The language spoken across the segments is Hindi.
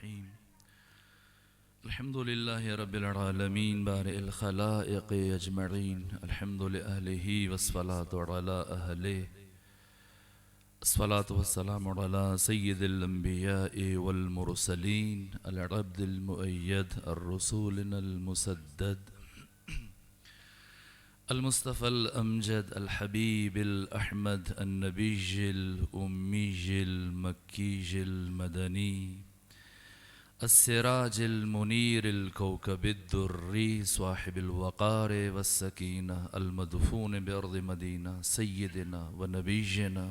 रहीम अल्हम्दुलिल्लाहि रब्बिल आलमीन बारिल खलाइक़ अजमईन अल्हम्दुलिल्लाहि अहलिही वस्सलातु अला अहलिही अस्सलातु वस्सलामु अला सय्यिदिल अंबिया'i वल मुरसलीन अल अब्दिल मुअय्यद अर्रसूलिल मुसद्दद अल मुस्तफ़ल अमजद अल हबीबिल अहमद अन नबीजिल उम्मीजिल मक्कीजिल मदनी अस्सिराजिल मुनीरिल कौकबिद्दुर्री स्वाहिबिल वक़ार वस्सकीना अल मदफून बिअर्द मदीना सय्यिदिना व नबीजना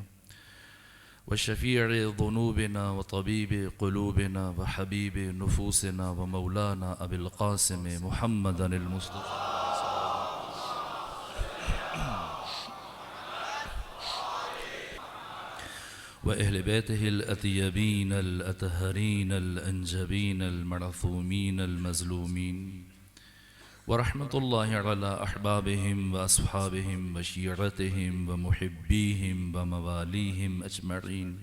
व शफ़ीअ ज़ुनूबिना व तबीब क़ुलूबिना व हबीब नुफूसिना व मौलाना अबिल क़ासिम मुहम्मदनिल मुस्तफ़ा व अहले बैतिहिल अतियबीन अल अतहरीन अल अंजबीन अल मअसूमीन अल मज़लूमीन व रहमतुल्लाहि अला अहबाबिहिम व अस्हाबिहिम व शियअतिहिम व मुहिब्बीहिम व मवालीहिम अजमईन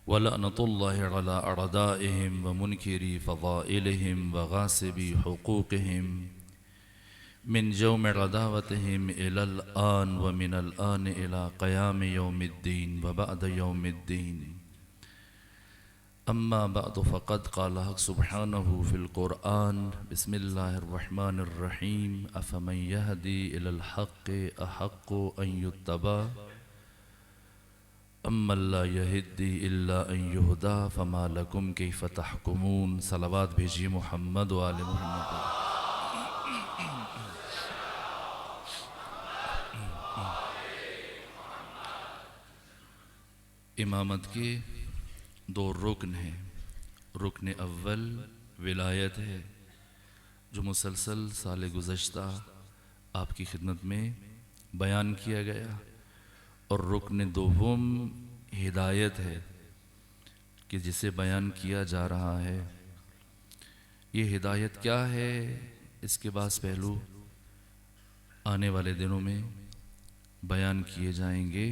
व लअनतुल्लाहि अला अअदाइहिम व मुनकिरी फ़ज़ाइलिहिम व गासिबी हुकूक़िहिम मिन यौम अदावतिहिम इलल आन व मिनल आन इला क़याम यौमिद्दीन व बअद यौमिद्दीन अम्मा बअद फ़क़द क़ाल हक़ सुब्हानहु फ़िल क़ुरआन बिस्मिल्लाहिर रहमानिर रहीम अफ़मन यहदी इलल हक़्क़ि अहक़्क़ु अन युत्तबा अम्मा ला यहदी इल्ला अन युहदा फ़मा लकुम कैफ़ तहकुमून। सलावत भेजिए मोहम्मद व आले मोहम्मद। इमामत के दो रुकन हैं। रुकन अव्वल विलायत है जो मुसलसल साल गुज़श्ता आपकी खिदमत में बयान किया गया, और रुकन दोम हिदायत है कि जिसे बयान किया जा रहा है। ये हिदायत क्या है, इसके बाद पहलू आने वाले दिनों में बयान किए जाएंगे,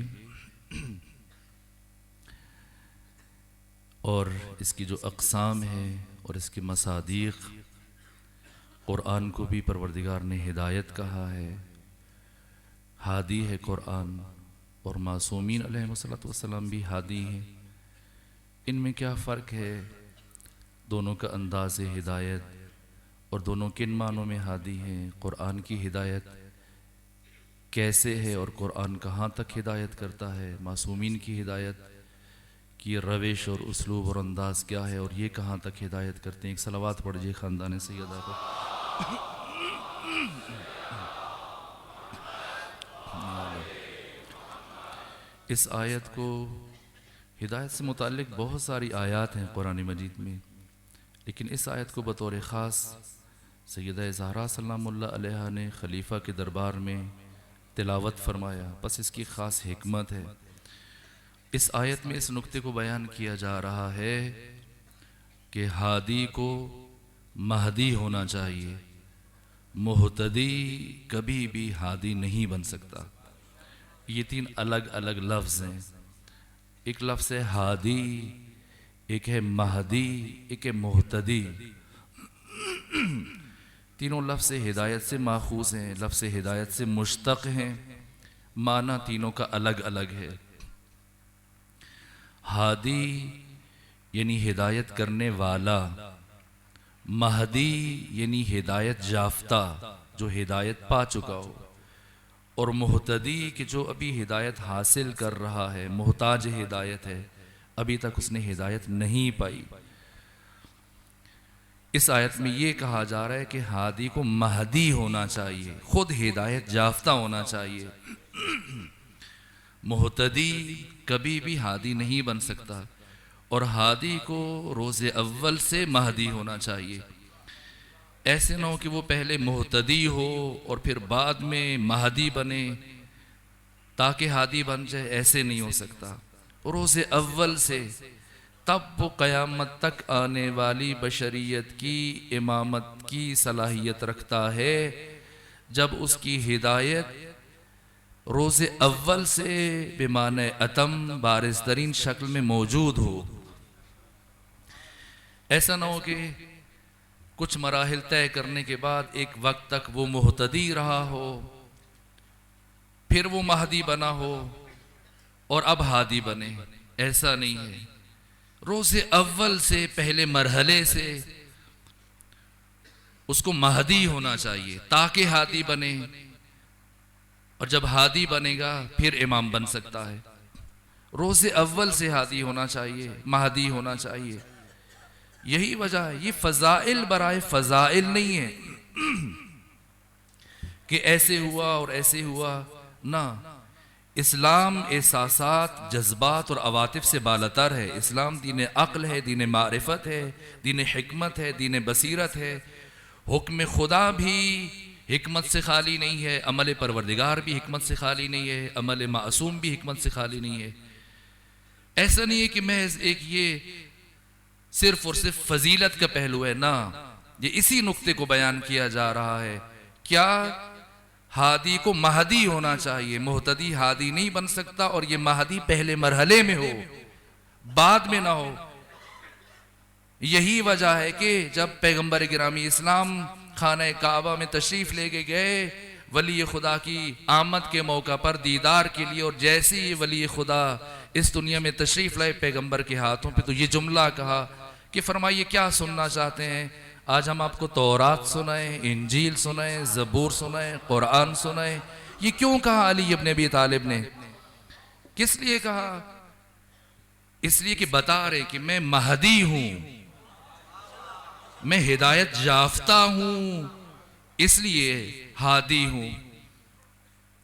और इसकी जो अक़साम है और इसके मसादीक़, क़ुरआन को भी परवरदिगार ने हिदायत कहा है, हादी है क़ुरआन, और मासूमीन अलैहिमुस्सलातु वस्सलाम भी हादी हैं। इनमें क्या फ़र्क है, दोनों का अंदाज़ हिदायत, और दोनों किन मानों में हादी हैं। क़ुरआन की हिदायत कैसे है और क़ुरआन कहाँ तक हिदायत करता है, मासूमीन की हिदायत कि रविश और उसलूब और अंदाज़ क्या है और ये कहाँ तक हिदायत करते हैं। एक सलावत पढ़िए ख़ानदान सैयदा पर। इस आयत को, हिदायत से मुताल्लिक़ बहुत सारी आयत हैं कुरान मजीद में, लेकिन इस आयत को बतौर ख़ास सैयदा ज़हरा सलामुल्लाह अलैहा ने खलीफा के दरबार में तिलावत फरमाया। बस इसकी ख़ास हिकमत है। इस आयत में इस नुक्ते को बयान किया जा रहा है कि हादी को महदी होना चाहिए, मुहतदी कभी भी हादी नहीं बन सकता। ये तीन अलग अलग लफ्ज़ हैं। एक लफ्ज़ है हादी, एक है महदी, एक है मुहतदी। तीनों लफ्ज़ हिदायत से माखूज़ हैं, लफ्ज़ हिदायत से मुश्तक़ हैं, माना तीनों का अलग अलग है। हादी यानी हिदायत करने वाला, महदी यानी हिदायत याफ्ता जो हिदायत पा चुका हो, और मुहतदी कि जो अभी हिदायत हासिल कर रहा है, मोहताज हिदायत है, अभी तक उसने हिदायत नहीं पाई। इस आयत में ये कहा जा रहा है कि हादी को महदी होना चाहिए, खुद हिदायत याफ्ता होना चाहिए। मुहतदी कभी भी हादी नहीं बन सकता, और हादी को रोज़े अव्वल से महदी होना चाहिए। ऐसे ना हो कि वो पहले मुहतदी हो और फिर बाद में महदी बने ताकि हादी बन जाए, ऐसे नहीं हो सकता। रोज़े अव्वल से तब वो क़यामत तक आने वाली बशरियत की इमामत की सलाहियत रखता है, जब उसकी हिदायत रोज़े अव्वल से बेमाने अतम बारिज़ तरीन शक्ल में मौजूद हो। ऐसा ना हो कि कुछ मराहिल तय करने के बाद एक वक्त तक वो मुहतदी रहा हो, फिर वो महदी बना हो और अब हादी बने। ऐसा नहीं है। रोज़े अव्वल से, पहले मरहले से उसको महदी होना चाहिए ताकि हादी बने, और जब हादी बनेगा फिर इमाम बन सकता है। रोज़े अव्वल से हादी होना चाहिए, महदी होना चाहिए। यही वजह है। ये फजाइल बराए फजाइल नहीं है कि ऐसे हुआ और ऐसे हुआ ना। इस्लाम एहसासात, जज्बात और अवातिफ से बालतर है। इस्लाम दीन अक्ल है, दीन मारिफत है, दीन हिकमत है, दीन बसीरत है। हुक्म खुदा भी हिकमत से खाली नहीं है, अमल परवरदिगार भी हिकमत से खाली नहीं है, अमल मासूम भी हिकमत से खाली नहीं है। ऐसा नहीं है कि महज एक ये सिर्फ और सिर्फ फजीलत का पहलू है ना, ये इसी नुक्ते को बयान किया जा रहा है। क्या हादी को महदी होना चाहिए, मुहतदी हादी नहीं बन सकता, और ये महदी पहले मरहले में हो, बाद में ना हो। यही वजह है कि जब पैगंबर गिरामी इस्लाम खाने काबा में तशरीफ लेके गए वली खुदा की आमद के मौका पर दीदार के लिए, और जैसे ही वली खुदा इस दुनिया में तशरीफ लाए पैगंबर के हाथों पे, तो ये जुमला कहा कि फरमाइए क्या सुनना चाहते हैं? आज हम आपको तौरात सुनाए, इंजील सुनाए, ज़बूर सुनाए, कुरान सुनाए। ये क्यों कहा अली इब्न अबी तालिब ने? किस लिए कहा? इसलिए कि बता रहे कि मैं महदी हूं, मैं हिदायत याफ्ता हूं, इसलिए हादी हूं,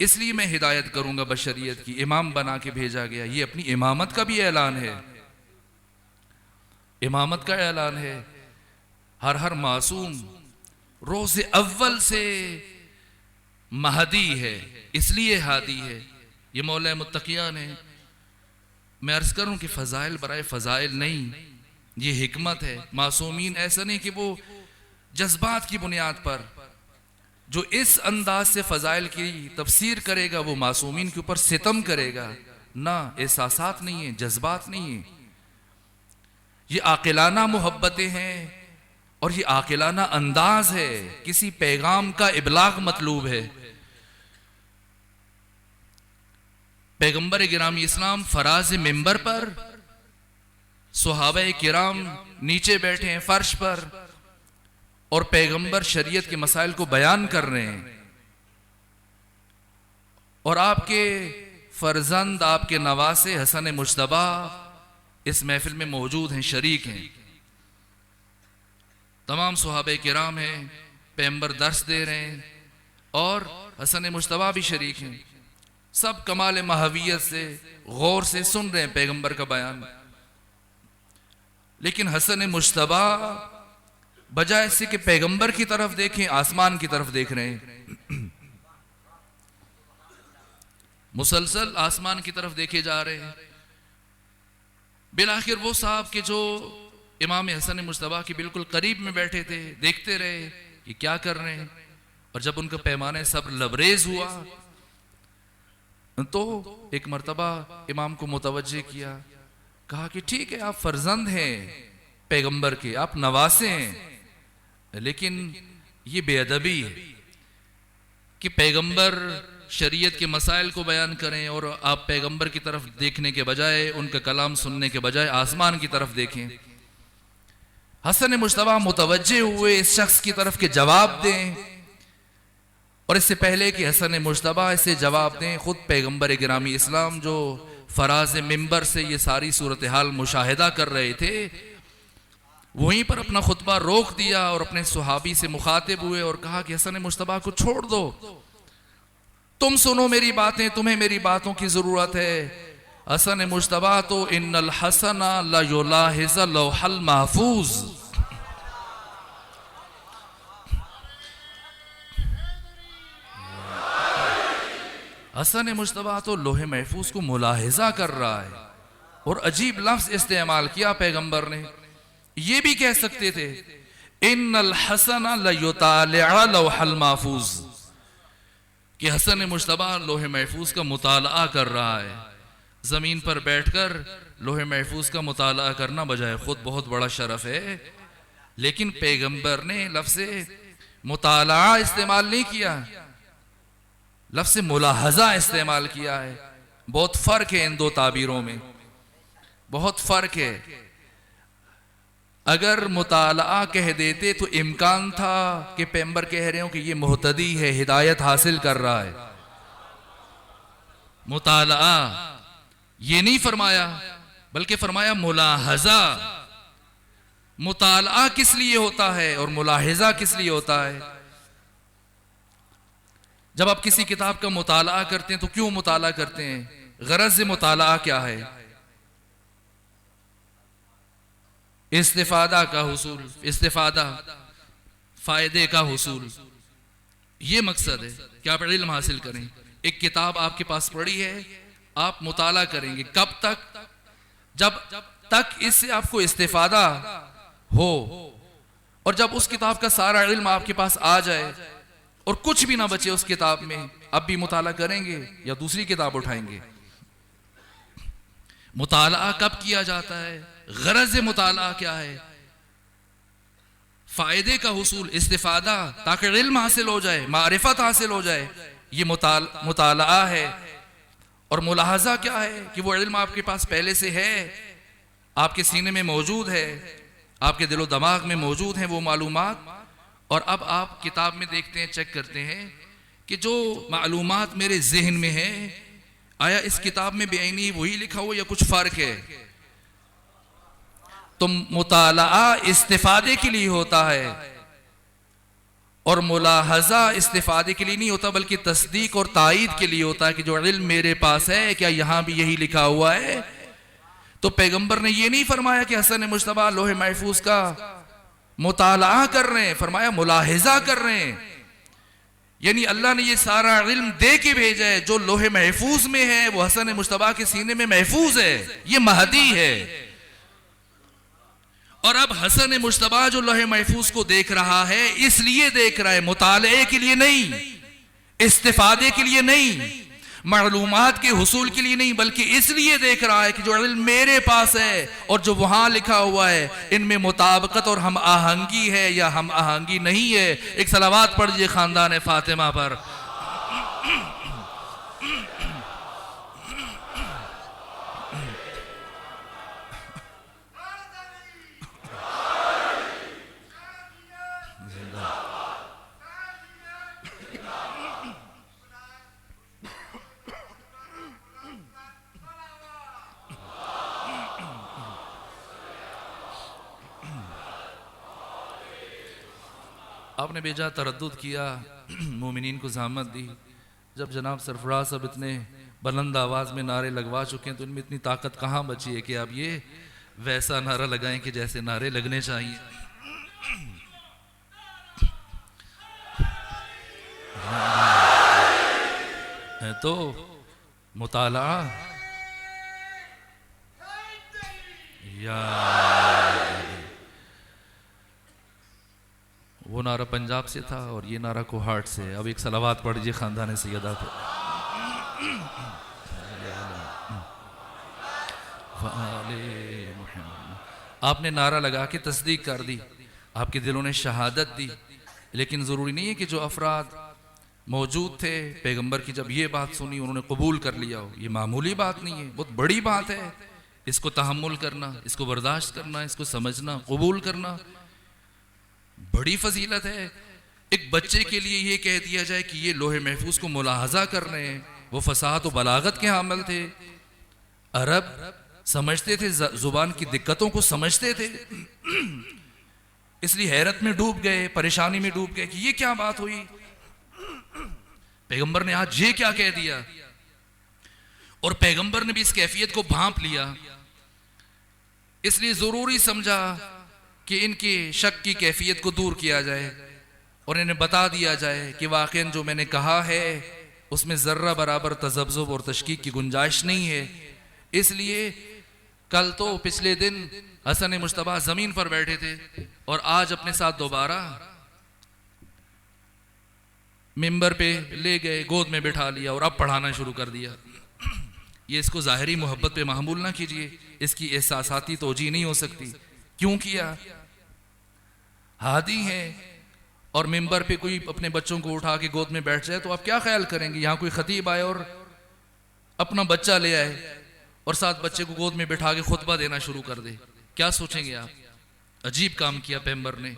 इसलिए मैं हिदायत करूंगा बशरियत की। इमाम बना के भेजा गया। ये अपनी इमामत का भी ऐलान है, इमामत का ऐलान है। हर मासूम रोज़े अव्वल से महदी है, इसलिए हादी है। ये मौला मुत्तकियान है। मैं अर्ज करूं कि फजाइल बराए फजाइल नहीं, ये हिकमत है। मासूमीन ऐसा नहीं कि वो जज्बात की बुनियाद पर जो इस अंदाज से फजाइल की तफसीर करेगा वो मासूमीन के ऊपर सितम करेगा ना। एहसासात नहीं है, जज्बात नहीं है, ये आकिलाना मोहब्बतें हैं और ये आकिलाना अंदाज है। किसी पैगाम का इबलाग मतलूब है। पैगंबर गिरामी इस्लाम फराज मिंबर पर, सुहाबा किराम नीचे बैठे हैं फर्श पर, और पैगंबर शरीयत के मसाइल को बयान कर रहे हैं, और आपके फर्जंद, आपके नवासे हसन मुश्तबा इस महफिल में मौजूद हैं, शरीक हैं। तमाम सुहाबे किराम हैं, पैगंबर दर्स दे रहे हैं, और हसन मुश्तबा भी शरीक हैं। सब कमाल महवियत से गौर से सुन रहे हैं पैगंबर का बयान। लेकिन हसन मुश्तबा बजाय से कि पैगंबर की तरफ देखें, आसमान की तरफ देख रहे हैं। मुसलसल आसमान की तरफ देखे जा रहे हैं। बिलाखिर वो साहब के जो इमाम हसन मुश्तबा के बिल्कुल करीब में बैठे थे, देखते रहे कि क्या कर रहे हैं। और जब उनका पैमाने सब लबरेज हुआ तो एक मर्तबा इमाम को मुतवज्जे किया, कहा कि ठीक है, आप फर्जंद हैं पैगंबर के, आप नवासे हैं, लेकिन ये बेअदबी है कि पैगंबर शरीयत के मसाइल को बयान करें और आप पैगंबर की तरफ देखने के बजाय, उनका कलाम सुनने के बजाय आसमान की तरफ देखें। हसन मुश्तबा मुतवज्जे हुए इस शख्स की तरफ के जवाब दें, और इससे पहले कि हसन मुश्तबा इसे जवाब दें, खुद पैगंबर गिरामी इस्लाम जो फराज मिंबर से ये सारी सूरत हाल मुशाहिदा कर रहे थे, वहीं पर अपना खुतबा रोक दिया और अपने सुहाबी से मुखातिब हुए और कहा कि हसन मुश्तबा को छोड़ दो, तुम सुनो मेरी बातें, तुम्हें मेरी बातों की जरूरत है। हसन मुश्तबा तो इन्नल हसना ला युलाहिज़ लौहल महफूज, हसन मुश्तबा तो लोहे महफूज को मुलाहिजा कर रहा है। और अजीब लफ्ज इस्तेमाल किया पैगंबर ने। ये भी कह सकते थे इन्नल हसना लयुतालिअ लौहल महफूज, कि हसन मुश्तबा लोहे महफूज का मुताला कर रहा है। जमीन पर बैठकर लोहे महफूज का मुताला करना बजाय खुद बहुत बड़ा शरफ है, लेकिन पैगंबर ने लफ्ज़ मुताला इस्तेमाल नहीं किया, लफ्ज़ मुलाहजा इस्तेमाल किया है। बहुत फ़र्क है इन दो ताबीरों में, बहुत फ़र्क है। अगर मुताला कह देते तो इम्कान था कि पैगंबर कह रहे हो कि ये मुहतदी है, हिदायत हासिल कर रहा है। मुताला ये नहीं फरमाया, बल्कि फरमाया मुलाहजा। मुताला किस लिए होता है और मुलाहिजा किस लिए होता है? जब आप किसी किताब का मुताला करते हैं तो क्यों मुताला करते हैं? गरज मुताला क्या है? इस्तिफादा का हुसूल, इस्तिफादा फायदे का हुसूल, ये मकसद है कि आप इल्म हासिल करें। एक किताब आपके पास पड़ी है, आप मुताला करेंगे कब तक? जब तक इससे आपको इस्तिफादा हो, और जब उस किताब का सारा इल्म आपके पास आ जाए और कुछ भी ना बचे उस किताब में, अब भी मुताला करेंगे या दूसरी किताब उठाएंगे? मुताला कब किया जाता है? गरज मुताला क्या है? फायदे का हुसूल, इस्तिफादा, ताकि इल्म हासिल हो जाए, मारिफत हासिल हो जाए, ये मुताला है। और मुलाहजा क्या है? कि वो इल्म आपके पास पहले से है, आपके सीने में मौजूद है, आपके दिलो दिमाग में मौजूद है वो मालूमात, और अब आप किताब में देखते हैं, चेक करते हैं कि जो मालूमात मेरे जहन में है, आया इस किताब में बेआईनी वही लिखा हो या कुछ फर्क है? तो मुताला इस्तिफादे के लिए होता है और मुलाहजा इस्तिफादे के लिए नहीं होता, बल्कि तस्दीक और तायीद के लिए होता है कि जो इल्म मेरे पास है, क्या यहां भी यही लिखा हुआ है? तो पैगंबर ने ये नहीं फरमाया कि हसन मुश्तबा लोहे महफूज का मुताला कर रहे हैं, फरमाया मुलाहिजा कर रहे हैं। यानी अल्लाह ने ये सारा इल्म दे के भेजा है, जो लोहे महफूज में है वो हसन मुश्तबा के सीने में महफूज है, ये महदी है। और अब हसन मुश्तबा जो लोहे महफूज को देख रहा है, इसलिए देख रहा है, मुताले के लिए नहीं, इस्तिफादे के लिए नहीं, मालूमात के हुसूल के लिए नहीं, बल्कि इसलिए देख रहा है कि जो इल्म मेरे पास है और जो वहां लिखा हुआ है, इनमें मुताबकत और हम आहंगी है या हम आहंगी नहीं है। एक सलावात पढ़िए खानदान फातिमा पर। आपने बेजा तरद्दुद किया, मोमिनीन को ज़हमत दी। जब जनाब सरफराज सब इतने बुलंद आवाज़ में नारे लगवा चुके हैं तो इनमें इतनी ताकत कहाँ बची है कि आप ये वैसा नारा लगाएं कि जैसे नारे लगने चाहिए। है तो मुताला या वो नारा पंजाब से था और ये नारा कोहाट से। अब एक सलावात पढ़िए खानदान सैयदा पे। आपने नारा लगा के तस्दीक कर दी, आपके दिलों ने शहादत दी, लेकिन ज़रूरी नहीं है कि जो अफराद मौजूद थे पैगंबर की जब ये बात सुनी उन्होंने कबूल कर लिया हो। ये मामूली बात नहीं है, बहुत बड़ी बात है। इसको तहम्मुल करना, इसको बर्दाश्त करना, इसको समझना, कबूल करना बड़ी फजीलत है। एक बच्चे के लिए ये कह दिया जाए कि ये लोहे महफूज को मुलाहजा कर रहे हैं, वो फसाहत और बलागत के हामिल थे, अरब समझते थे, जुबान की दिक्कतों को समझते थे, इसलिए हैरत में डूब गए, परेशानी में डूब गए कि ये क्या बात हुई, पैगंबर ने आज ये क्या कह दिया। और पैगंबर ने भी इस कैफियत को भांप लिया, इसलिए जरूरी समझा कि इनकी शक की कैफियत को दूर किया जाए और इन्हें बता दिया जाए कि वाकई जो मैंने कहा है उसमें जर्रा बराबर तजब्जुब और तशकीक की गुंजाइश नहीं है। इसलिए कल तो पिछले दिन हसन मुश्तबा जमीन पर बैठे थे और आज अपने साथ दोबारा मिंबर पे ले गए, गोद में बिठा लिया और अब पढ़ाना शुरू कर दिया। ये इसको ज़ाहिरी मोहब्बत पे महमूल ना कीजिए, इसकी एहसासाती तोजी नहीं हो सकती। क्यों किया? हादी हैं और मिंबर पे कोई अपने बच्चों को उठा के गोद में बैठ जाए तो आप क्या ख्याल करेंगे? यहाँ कोई खतीब आए और अपना बच्चा ले आए और साथ बच्चे को गोद में बैठा के खुतबा देना शुरू कर दे, क्या सोचेंगे आप? अजीब काम किया पैगंबर ने।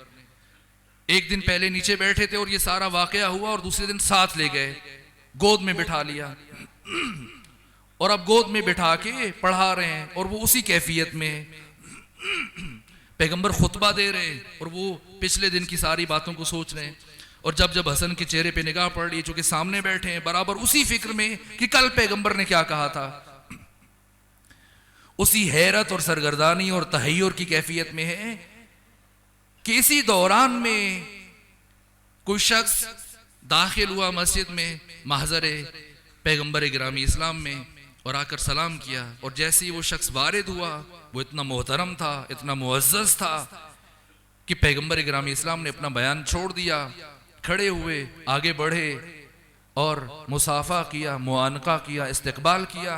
एक दिन पहले नीचे बैठे थे और ये सारा वाकया हुआ और दूसरे दिन साथ ले गए, गोद में बिठा लिया और अब गोद में बिठा के पढ़ा रहे हैं और वो उसी कैफियत में पैगंबर खुतबा दे रहे हैं और वो पिछले दिन की सारी बातों को सोच रहे हैं। और जब जब हसन के चेहरे पे निगाह पड़ रही, चूंकि सामने बैठे हैं, बराबर उसी फिक्र में कि कल पैगंबर ने क्या कहा था, उसी हैरत और सरगर्दानी और तहय्युर की कैफियत में है कि इसी दौरान में कोई शख्स दाखिल हुआ मस्जिद में महज़रे पैगंबर गिरामी इस्लाम में और आकर सलाम किया। और जैसे ही वो शख्स वारिद हुआ, वो इतना मोहतरम था, इतना मुअज़्ज़ज़ था कि पैगंबर गिरामी इस्लाम ने अपना बयान छोड़ दिया, खड़े हुए, आगे बढ़े और मुसाफा किया, मुआनका किया, इस्तकबाल किया।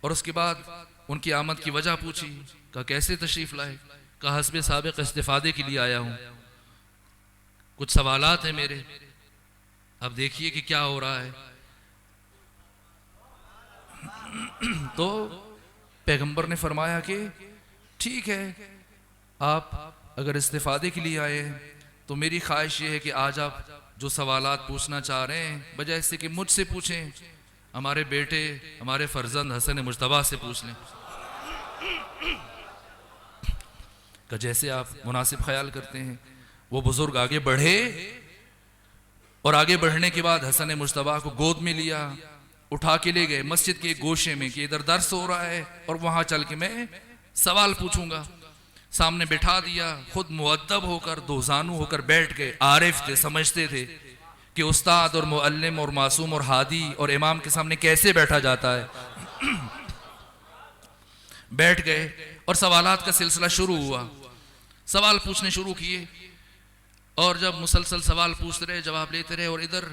और उसके बाद उनकी आमद की वजह पूछी, कहा कैसे तशरीफ लाए? कहा हस्बे साबिक़ इस्तिफादे के लिए आया हूं, कुछ सवालात हैं मेरे, अब देखिए कि क्या हो रहा है। तो पैगंबर ने फरमाया कि ठीक है, आप अगर इस्तिफादे के लिए आए हैं तो मेरी ख्वाहिश ये है कि आज आप जो सवालात पूछना चाह रहे हैं, बजाय इससे कि मुझसे पूछें, हमारे बेटे, हमारे फर्जंद हसन मुज्तबा से पूछ लें। का जैसे आप मुनासिब ख्याल करते हैं। वो बुजुर्ग आगे बढ़े और आगे बढ़ने के बाद हसन मुज्तबा को गोद में लिया, उठा के ले गए मस्जिद के एक गोशे में कि इधर दर्स हो रहा है और वहां चल के मैं सवाल पूछूंगा। सामने बिठा दिया, खुद मुअद्दब होकर दोजानू होकर बैठ गए। आरिफ थे, समझते थे कि उस्ताद और मुअल्लिम और मासूम और हादी और इमाम के सामने कैसे बैठा जाता है। बैठ गए और सवालात का सिलसिला शुरू हुआ। सवाल पूछने शुरू किए और जब मुसलसल सवाल पूछते रहे, जवाब लेते रहे और इधर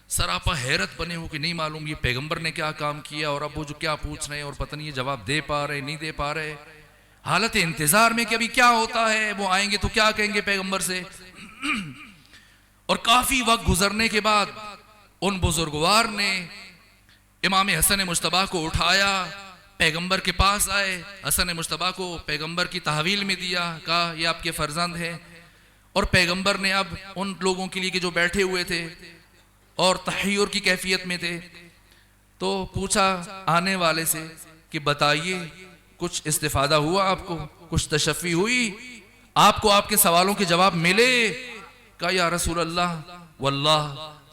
सरापा हैरत बने हो कि नहीं मालूम ये पैगंबर ने क्या काम किया और अब वो जो क्या पूछ रहे हैं और पता नहीं ये जवाब दे पा रहे नहीं दे पा रहे। हालत इंतजार में कि अभी क्या होता है, वो आएंगे तो क्या कहेंगे पैगंबर से। और काफी वक्त गुजरने के बाद उन बुजुर्गवार ने इमाम हसन मुज्तबा को उठाया, पैगंबर के पास आए, हसन मुज्तबा को पैगंबर की तहवील में दिया, कहा ये आपके फर्जंद हैं। और पैगंबर ने अब उन लोगों के लिए कि जो बैठे हुए थे और तहय्युर की कैफियत में थे, तो पूछा आने वाले से कि बताइए कुछ इस्तिफादा हुआ आपको, कुछ तशफ़ी हुई आपको, आपके सवालों के जवाब मिले? कहा या रसूल अल्लाह, वल्लाह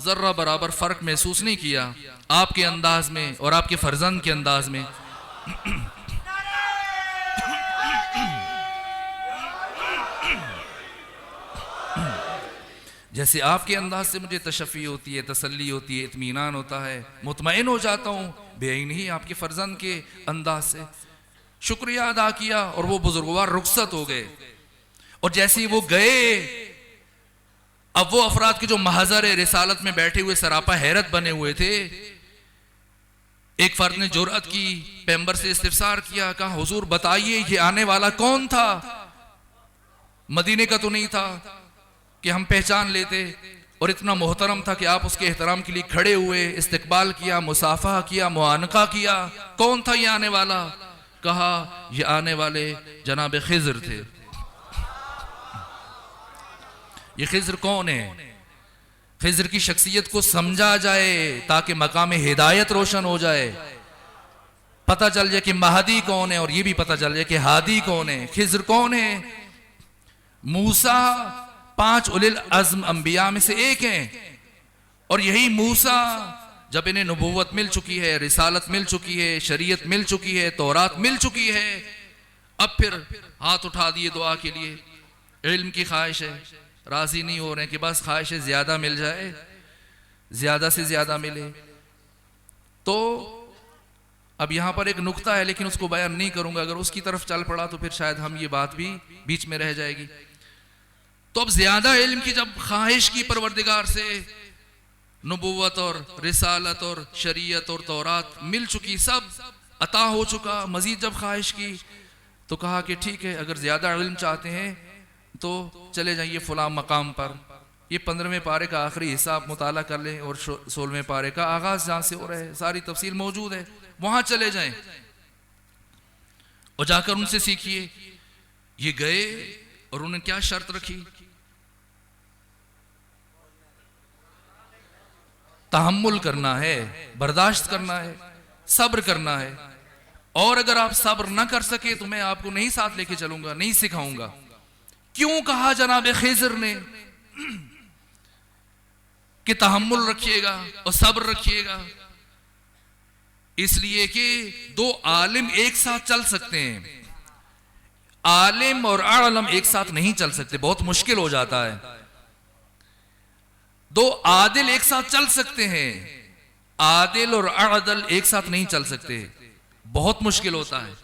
जर्रा बराबर फर्क महसूस नहीं किया आपके अंदाज में और आपके फर्जंद के अंदाज में। जैसे आपके अंदाज से मुझे तशफ़ी होती है, तसल्ली होती है, इत्मीनान होता है, मुतमईन हो जाता हूँ, बेईन ही आपके फर्जंद के अंदाज से। शुक्रिया अदा किया और वो बुजुर्गवार रुखसत हो गए। और जैसे ही वो गए, अब वो अफराद के जो महज़र रिसालत में बैठे हुए सरापा हैरत बने हुए थे, एक फर्द ने जुर्अत की, पैगंबर से इस्तिफसार किया, कहा हुजूर बताइए ये आने वाला कौन था? मदीने का तो नहीं था कि हम पहचान लेते, और इतना मोहतरम था कि आप उसके एहतराम के लिए खड़े हुए, इस्तकबाल किया, मुसाफा किया, मुआनका किया। कौन था ये आने वाला? कहा ये आने वाले जनाब खिज़र थे। ये खिज़र कौन है? खिज़र की शख्सियत को समझा जाए ताकि मकाम हिदायत रोशन हो जाए, पता चल जाए कि महदी कौन है और ये भी पता चल जाए कि हादी कौन है। खिज़र कौन है? मूसा 5 उलिल अज़्म अंबिया में से एक हैं, और यही मूसा जब इन्हें नबूवत मिल चुकी है, रिसालत मिल चुकी है, शरीयत मिल चुकी है, तौरात मिल चुकी है, अब फिर हाथ उठा दिए दुआ के लिए। इल्म की ख्वाहिश है, राजी नहीं हो रहे कि बस ख्वाहिश है ज्यादा मिल जाए, ज्यादा से ज्यादा मिले। तो अब यहां पर एक नुक्ता है लेकिन उसको बयान नहीं करूंगा, अगर उसकी तरफ चल पड़ा तो फिर शायद हम ये बात भी बीच में रह जाएगी। तो अब ज्यादा इल्म की जब ख्वाहिश की परवरदिगार से, नबूवत और रिसालत और शरीयत और तौरात मिल चुकी सब, अता हो चुका, मजीद जब ख्वाहिश की तो कहा कि ठीक है, अगर ज़्यादा इल्म चाहते हैं तो चले जाइए फ़लाँ मकाम पर, ये 15वें पारे का आखिरी हिस्सा आप मुताला कर लें और 16वें पारे का आगाज़ जहाँ से हो रहा है, सारी तफसील मौजूद है, वहाँ चले जाएं और जाकर उनसे सीखिए। ये गए और उन्होंने क्या शर्त रखी? तहम्मुल करना है, बर्दाश्त करना है, सब्र करना है, और अगर आप सब्र ना कर सके तो मैं आपको नहीं साथ लेके चलूंगा, नहीं सिखाऊंगा। क्यों कहा जनाब खिज़र ने कि तहम्मुल रखिएगा और सब्र रखिएगा? इसलिए कि दो आलिम एक साथ चल सकते हैं, आलिम और आलम एक साथ नहीं चल सकते, बहुत मुश्किल हो जाता है। दो आदिल एक साथ चल सकते हैं, आदिल और अदल एक साथ नहीं चल सकते, बहुत मुश्किल होता है।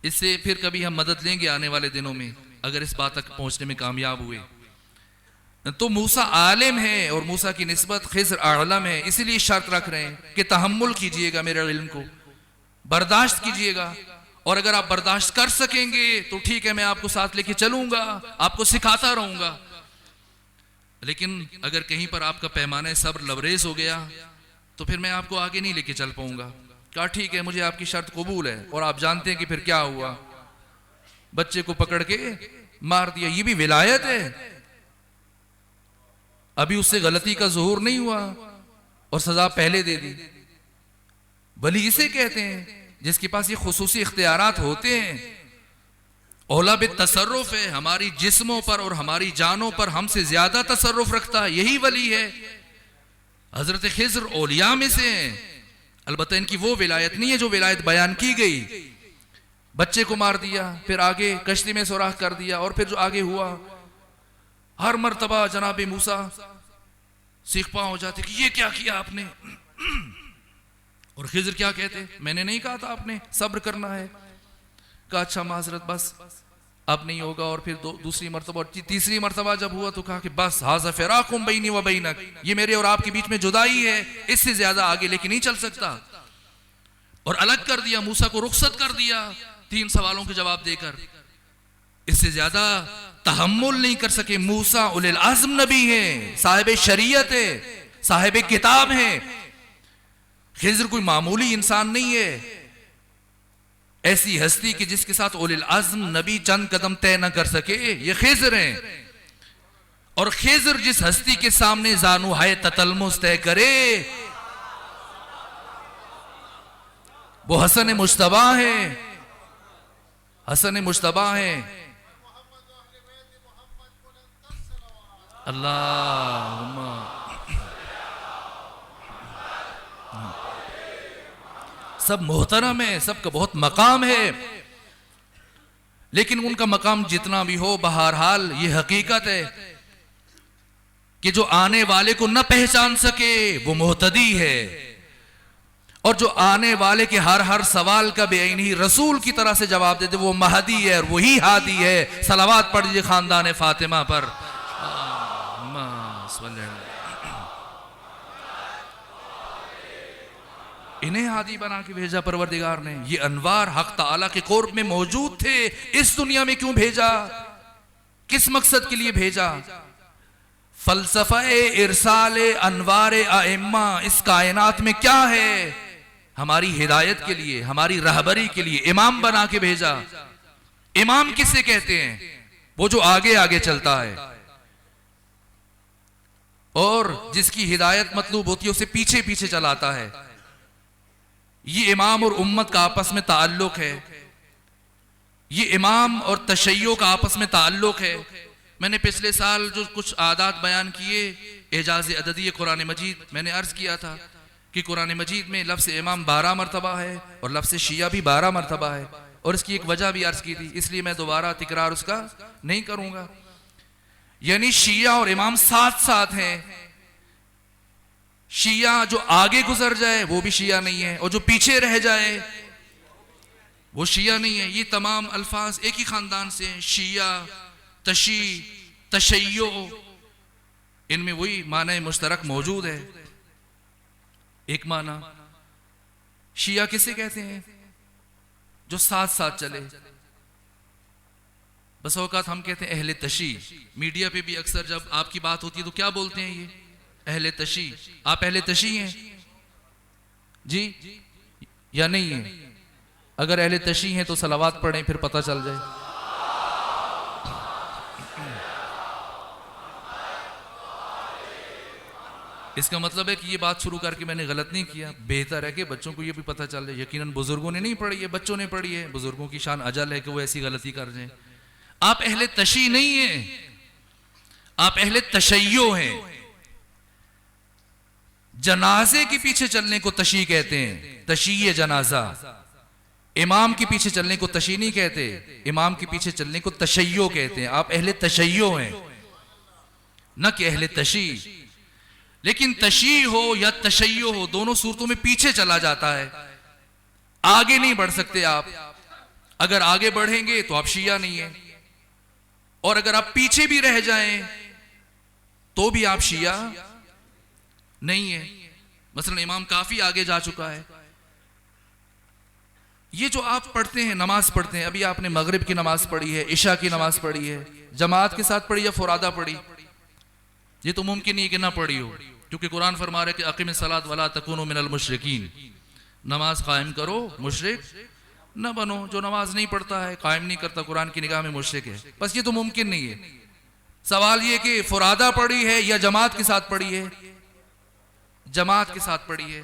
इससे फिर कभी हम मदद लेंगे आने वाले दिनों में, अगर इस बात तक पहुंचने में कामयाब हुए। तो मूसा आलिम है और मूसा की निस्बत खिज़र आलम है, इसीलिए शर्त रख रहे हैं कि तहम्मुल कीजिएगा, मेरे इल्म को बर्दाश्त कीजिएगा, और अगर आप बर्दाश्त कर सकेंगे तो ठीक है, मैं आपको साथ लेके चलूंगा, आपको सिखाता रहूंगा। लेकिन अगर कहीं पर आपका पैमाना सब्र लबरेज हो गया तो फिर मैं आपको आगे नहीं लेके चल पाऊंगा। कहा ठीक है, मुझे आपकी शर्त कबूल है। और आप जानते हैं कि फिर क्या हुआ, बच्चे को पकड़ के मार दिया। ये भी विलायत है, अभी उससे गलती का ज़ुहूर नहीं हुआ और सजा पहले दे दी। वली इसे कहते हैं जिसके पास ये खुसूसी इख्तियारात होते हैं। औला बे तसर्रुफ है, हमारी जिस्मों पर और हमारी जानों पर हमसे ज्यादा तसर्रुफ रखता है, यही वली है। हजरत खिज़र औलिया में से हैं, अलबत्ता इनकी वो विलायत नहीं है जो विलायत बयान की गई। बच्चे को मार दिया, फिर आगे कश्ती में सुराख कर दिया, और फिर जो आगे हुआ, हर मर्तबा जनाब मूसा सीखपा हो जाते कि ये क्या किया आपने। और खिज़र क्या कहते, मैंने नहीं कहा था आपने सब्र करना है। कहा अच्छा माजरत, बस अब नहीं होगा। और फिर दूसरी मर्तबा और तीसरी मर्तबा जब हुआ तो कहा कि बस हाज़ा फ़िराक़ुम बैनी व बैनक, ये मेरे और आपके बीच में जुदाई है, इससे ज्यादा आगे लेके नहीं चल सकता। और अलग कर दिया, मूसा को रुखसत कर दिया 3 सवालों के जवाब देकर। इससे ज्यादा तहम्मुल नहीं कर सके। मूसा उलिल अज़्म नबी है, साहिब शरीयत है, साहिब किताब है। खिज़र कोई मामूली इंसान नहीं है, ऐसी हस्ती कि जिसके साथ उलिल अज़्म नबी चंद कदम तय न कर सके, ये खिज़र हैं। और खिज़र जिस हस्ती के सामने जानू है ततलमुस तय करे, वो हसन मुश्तबा है, हसन मुश्तबा है। अल्लाहुम्मा सब मोहतरम है, सबका बहुत मकाम है, लेकिन उनका मकाम जितना भी हो, बहरहाल ये हकीकत है कि जो आने वाले को न पहचान सके वो मोहतदी है, और जो आने वाले के हर सवाल का बेअनी रसूल की तरह से जवाब देते वो महदी है और वही हादी है। सलावात पढ़ दीजिए खानदान फातिमा पर। इन्हें हादी बना के भेजा परवरदिगार ने। ये अनवार हक ताला के कुर्ब में मौजूद थे, इस दुनिया में क्यों भेजा, किस मकसद के लिए भेजा? फलसफा इरसाल अनवार आइम्मा इस कायनात में क्या है? हमारी हिदायत के लिए, हमारी रहबरी के लिए इमाम बना के भेजा। इमाम किसे कहते हैं? वो जो आगे आगे चलता है और जिसकी हिदायत मतलूब होती है उसे पीछे पीछे चलाता है। ये इमाम और उम्मत का आपस में ताल्लुक है, ये इमाम और तशय्यो का आपस में ताल्लुक है। मैंने पिछले साल जो कुछ आदात बयान किए एजाज अददी कुरान मजीद, मैंने अर्ज किया था कि कुरान मजीद में लफ्ज़ इमाम 12 मरतबा है और लफ्ज़ शिया भी 12 मरतबा है, और इसकी एक वजह भी अर्ज की थी, इसलिए मैं दोबारा तिकरार उसका नहीं करूंगा। यानी शिया और इमाम साथ साथ हैं। शिया जो आगे गुजर जाए वो भी शिया नहीं है, और जो पीछे रह जाए वो शिया नहीं है। ये तमाम अल्फाज एक ही खानदान से हैं, शिया, तशी, तशय्यो, इनमें वही माना मुश्तरक मौजूद है। एक माना शिया किसे कहते हैं? जो साथ साथ चले। बस औकात हम कहते हैं अहले तशी, मीडिया पे भी अक्सर जब आपकी बात होती है तो क्या बोलते हैं, ये अहले तशी। आप अहले तशी हैं जी या नहीं है? अगर अहले तशी हैं तो सलावात पढ़ें, फिर पता चल जाए। इसका मतलब है कि ये बात शुरू करके मैंने गलत नहीं किया। बेहतर है कि बच्चों को ये भी पता चल जाए। यकीनन बुजुर्गों ने नहीं पढ़ी है, बच्चों ने पढ़ी है। बुजुर्गों की शान अजल है कि वो ऐसी गलती कर जाएं। आप अहले तशी नहीं हैं, आप अहले तशय्यो हैं। जनाजे के पीछे चलने को तशी कहते हैं, तशीय जनाजा। इमाम के पीछे चलने को तशी नहीं कहते, इमाम के पीछे चलने को तशय्यो कहते हैं। आप अहले तशय्यो हैं, न कि अहले तशी। लेकिन तशी हो या तशय्यो हो, दोनों सूरतों में पीछे चला जाता है, आगे नहीं बढ़ सकते आप। अगर आगे बढ़ेंगे तो आप शिया नहीं है, और अगर आप पीछे भी रह जाएं तो भी आप शिया नहीं है। मसलन इमाम काफी आगे जा चुका है। ये जो आप पढ़ते हैं, नमाज पढ़ते हैं, अभी आपने मगरिब की नमाज पढ़ी है, इशा की नमाज पढ़ी है, जमात के साथ पढ़ी या फुरादा पढ़ी? ये तो मुमकिन नहीं कि ना पढ़ी हो, क्योंकि कुरान फरमा रहा है कि अकीम सलात वला तकूनु मिनल मुशरिकीन, नमाज कायम करो, मुशरिक न बनो। जो नमाज नहीं पढ़ता है, कायम नहीं करता, कुरान की निगाह में मुशरिक है। बस ये तो मुमकिन नहीं है। सवाल ये कि फुरादा पढ़ी है या जमात के साथ पढ़ी है? जमात के साथ पढ़ी है।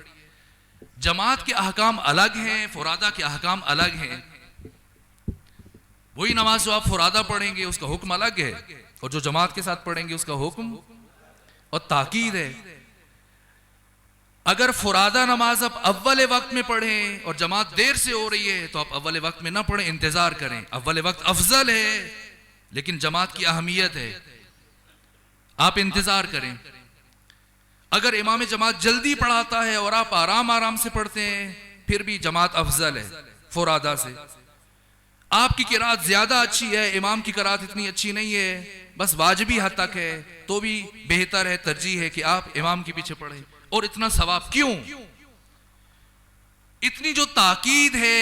जमात के अहकाम अलग हैं, फुरादा के अहकाम अलग हैं। वही नमाज जो आप फुरादा पढ़ेंगे उसका हुक्म अलग है, और जो जमात के साथ पढ़ेंगे उसका हुक्म और ताकीद है। अगर फुरादा नमाज आप अव्वल वक्त में पढ़ें और जमात देर से हो रही है तो आप अव्वल वक्त में ना पढ़ें, इंतजार करें। अव्वल वक्त अफजल है, लेकिन जमात की अहमियत है, आप इंतजार करें। अगर इमाम जमात जल्दी पढ़ाता है और आप आराम आराम से पढ़ते हैं, फिर भी जमात अफजल है फुरादा से। आपकी किरात ज्यादा अच्छी है, इमाम की किरात इतनी अच्छी नहीं है, बस वाजिबी हद तक है, तो भी बेहतर है, तरजीह है कि आप इमाम के पीछे पढ़ें। और इतना सवाब क्यों? इतनी जो ताकीद है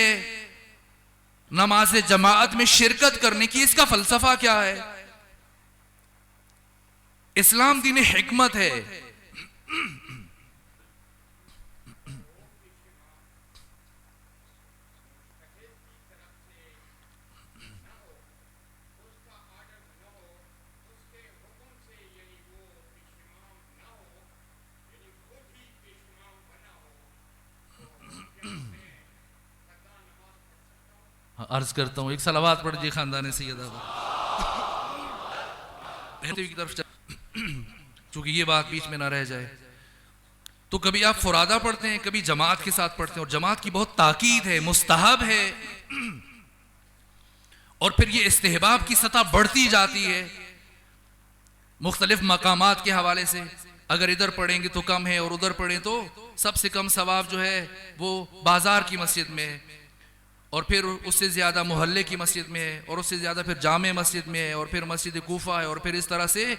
नमाज जमात में शिरकत करने की, इसका फलसफा क्या है? इस्लाम दीन हिकमत है। अर्ज करता हूं, एक सलावात पढ़ जी खानदान सैयदा की तरफ, चूंकि ये बात बीच में ना रह जाए। तो कभी आप फुरादा पढ़ते हैं, कभी जमात के साथ पढ़ते हैं, और जमात की बहुत ताकीद है, मुस्तहब है, और फिर ये इस्तेहबाब की सतह बढ़ती जाती है मुख्तलिफ मकामात के हवाले से। अगर इधर पढ़ेंगे तो कम है, और उधर पढ़ें तो सबसे कम सवाब जो है वो बाजार की मस्जिद में है, और फिर उससे ज्यादा मोहल्ले की मस्जिद में है, और उससे ज्यादा फिर जामे मस्जिद में है, और फिर मस्जिद कूफा है, और फिर इस तरह से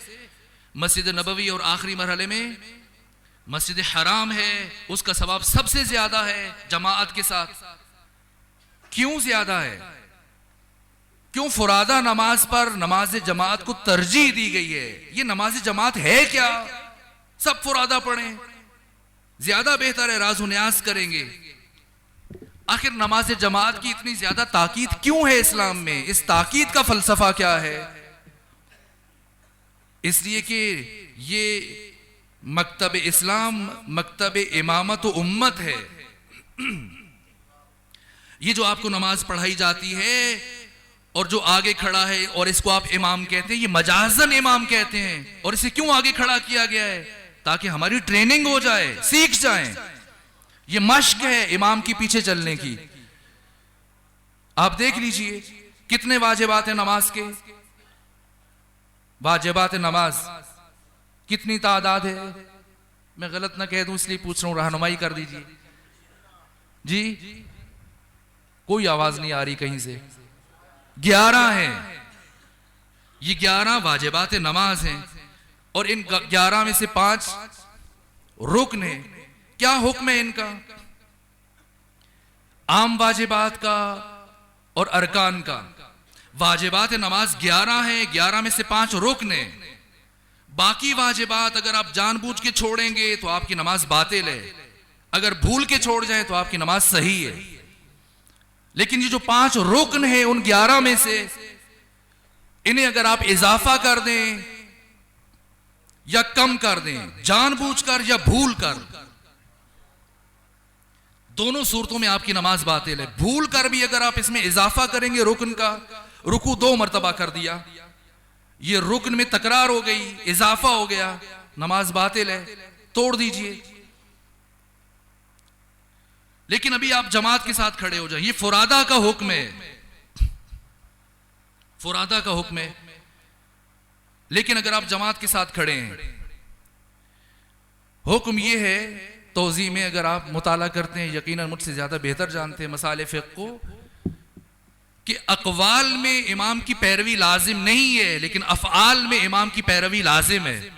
मस्जिद नबवी, और आखिरी मरहले में मस्जिद हराम है, उसका सवाब सबसे ज्यादा है जमात के साथ। क्यों ज्यादा है? क्यों फुरादा नमाज पर नमाज जमात को तरजीह दी गई है? ये नमाज जमात है क्या? सब फुरादा पढ़ें, ज्यादा बेहतर है, राज़ न्यास करेंगे। आखिर नमाज जमात की इतनी ज्यादा ताकीद क्यों है इस्लाम में? इस ताकीद का फलसफा क्या है? इसलिए कि ये मकतब इस्लाम, मकतब इमामत उम्मत है। ये जो आपको नमाज पढ़ाई जाती है और जो आगे खड़ा है और इसको आप इमाम कहते हैं, ये मजाजन इमाम कहते हैं। और इसे क्यों आगे खड़ा किया गया है? ताकि हमारी ट्रेनिंग हो जाए, सीख जाएं। ये मश्क है इमाम के पीछे चलने की। आप देख लीजिए कितने वाजिबात है नमाज के, वाजिबात नमाज कितनी तादाद है? मैं गलत ना कह दूं इसलिए पूछ रहा हूं, रहनुमाई कर दीजिए जी। कोई आवाज नहीं आ रही कहीं से। 11 है, ये 11 वाजिबात नमाज हैं, और इन 11 में से 5 रुकन है। क्या हुक्म है इनका? आम वाजिबात का और अरकान का। वाजिबात नमाज 11 है, 11 में से 5 रुकन है। बाकी वाजिबात अगर आप जानबूझ के छोड़ेंगे तो आपकी नमाज बातिल है, अगर भूल के छोड़ जाए तो आपकी नमाज सही है। लेकिन ये जो 5 रुकन है उन 11 में से, इन्हें अगर आप इजाफा कर दें या कम कर दें, जानबूझकर या भूल कर, दोनों सूरतों में आपकी नमाज बातिल है। भूल कर भी अगर आप इसमें इजाफा करेंगे रुकन का, रुकू 2 मरतबा कर दिया, ये रुकन में तकरार हो गई, इजाफा हो गया, नमाज बातिल है, तोड़ दीजिए। लेकिन अभी आप जमात के साथ खड़े हो जाए, ये फुरादा का हुक्म है, फुरादा का हुक्म है। लेकिन अगर आप जमात के साथ खड़े हैं, हुक्म ये है, तौज़ी में अगर आप मुताला करते हैं, यकीनन मुझसे ज्यादा बेहतर जानते हैं मसाले फ़िक़्ह को, कि अक़वाल में इमाम की पैरवी लाजिम नहीं है, लेकिन अफ़आल में इमाम की पैरवी लाजिम है।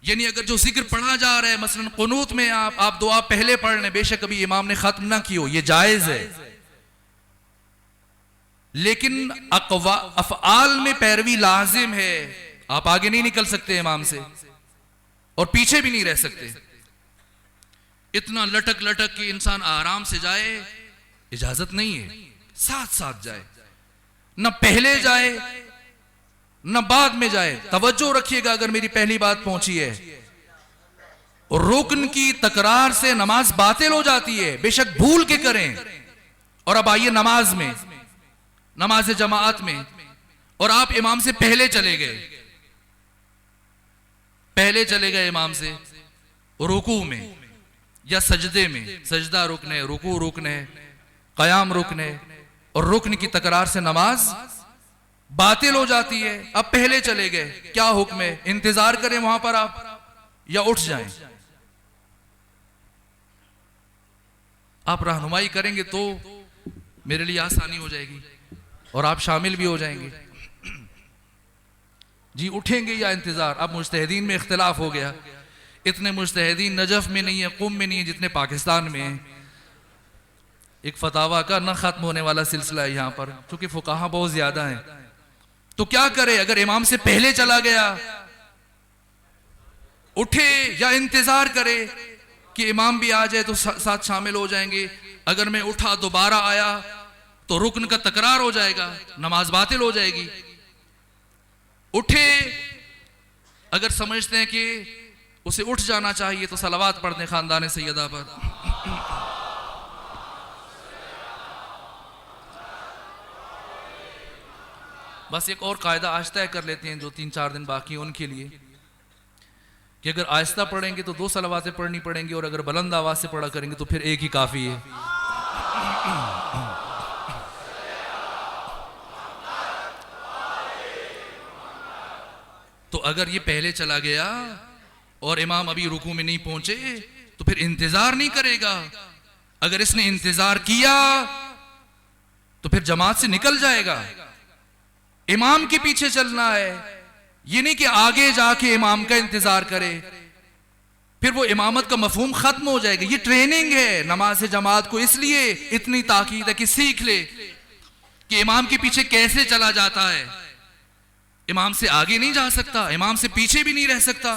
यानी अगर जो जिक्र पढ़ा जा रहा है, मसलन क़ुनूत में आप दुआ पहले पढ़ लें, बेशक अभी इमाम ने खत्म ना की हो, यह जायज है, लेकिन अफ़आल में पैरवी लाजिम है। आप आगे नहीं निकल सकते इमाम से और पीछे भी नहीं रह सकते। इतना लटक लटक के इंसान आराम से जाए, इजाजत नहीं है। साथ साथ जाए, न पहले जाए न बाद में जाए। तवज्जो रखिएगा, अगर मेरी पहली बात पहुंची है, रुकन की तकरार से नमाज बातिल हो जाती है, बेशक भूल के करें। और अब आइए नमाज में, नमाज जमाअत में, और आप इमाम से पहले चले गए, पहले चले गए इमाम से रुकू में या सजदे में। सजदा रुकन है, रुकू रुकन है, कयाम रुकन है, और रुकन की तकरार से नमाज बातिल हो जाती है। अब पहले चले गए, क्या हुक्म है? इंतजार करें वहां पर आप या उठ जाएं? आप रहनुमाई करेंगे तो मेरे लिए आसानी हो जाएगी और आप शामिल भी हो जाएंगे। जी उठेंगे या इंतजार? अब मुज्तहिदीन में इख्तिलाफ हो गया। इतने मुज्तहिदीन नजफ में नहीं है, कुम में नहीं है, जितने पाकिस्तान में है। एक फतावा का न खत्म होने वाला सिलसिला है यहाँ पर, क्योंकि फुकाहा बहुत ज्यादा है। तो क्या करे? अगर इमाम से पहले चला गया, उठे या इंतजार करे कि इमाम भी आ जाए तो साथ शामिल हो जाएंगे। अगर मैं उठा दोबारा आया तो रुकन का तकरार हो जाएगा, नमाज बातिल हो जाएगी। उठे, अगर समझते हैं कि उसे उठ जाना चाहिए तो सलावात पढ़ दें खानदान सैयदा पर। बस एक और कायदा आज तय कर लेते हैं, जो 3-4 दिन बाकी हैं उनके लिए, कि अगर आहिस्ता पढ़ेंगे तो 2 सलावातें पढ़नी पड़ेंगी, और अगर बुलंद आवाज से पढ़ा करेंगे तो फिर एक ही काफी है। तो अगर ये पहले चला गया और इमाम अभी रुकू में नहीं पहुंचे तो फिर इंतजार नहीं करेगा। अगर इसने इंतजार किया तो फिर जमात से निकल जाएगा। इमाम के पीछे चलना है, ये नहीं कि आगे जाके इमाम का इंतजार करे, फिर वो इमामत का मफहूम खत्म हो जाएगा। ये ट्रेनिंग है नमाज जमात को, इसलिए इतनी ताकीद है कि सीख ले कि इमाम के पीछे कैसे चला जाता है। इमाम से आगे नहीं जा सकता, इमाम से पीछे भी नहीं रह सकता,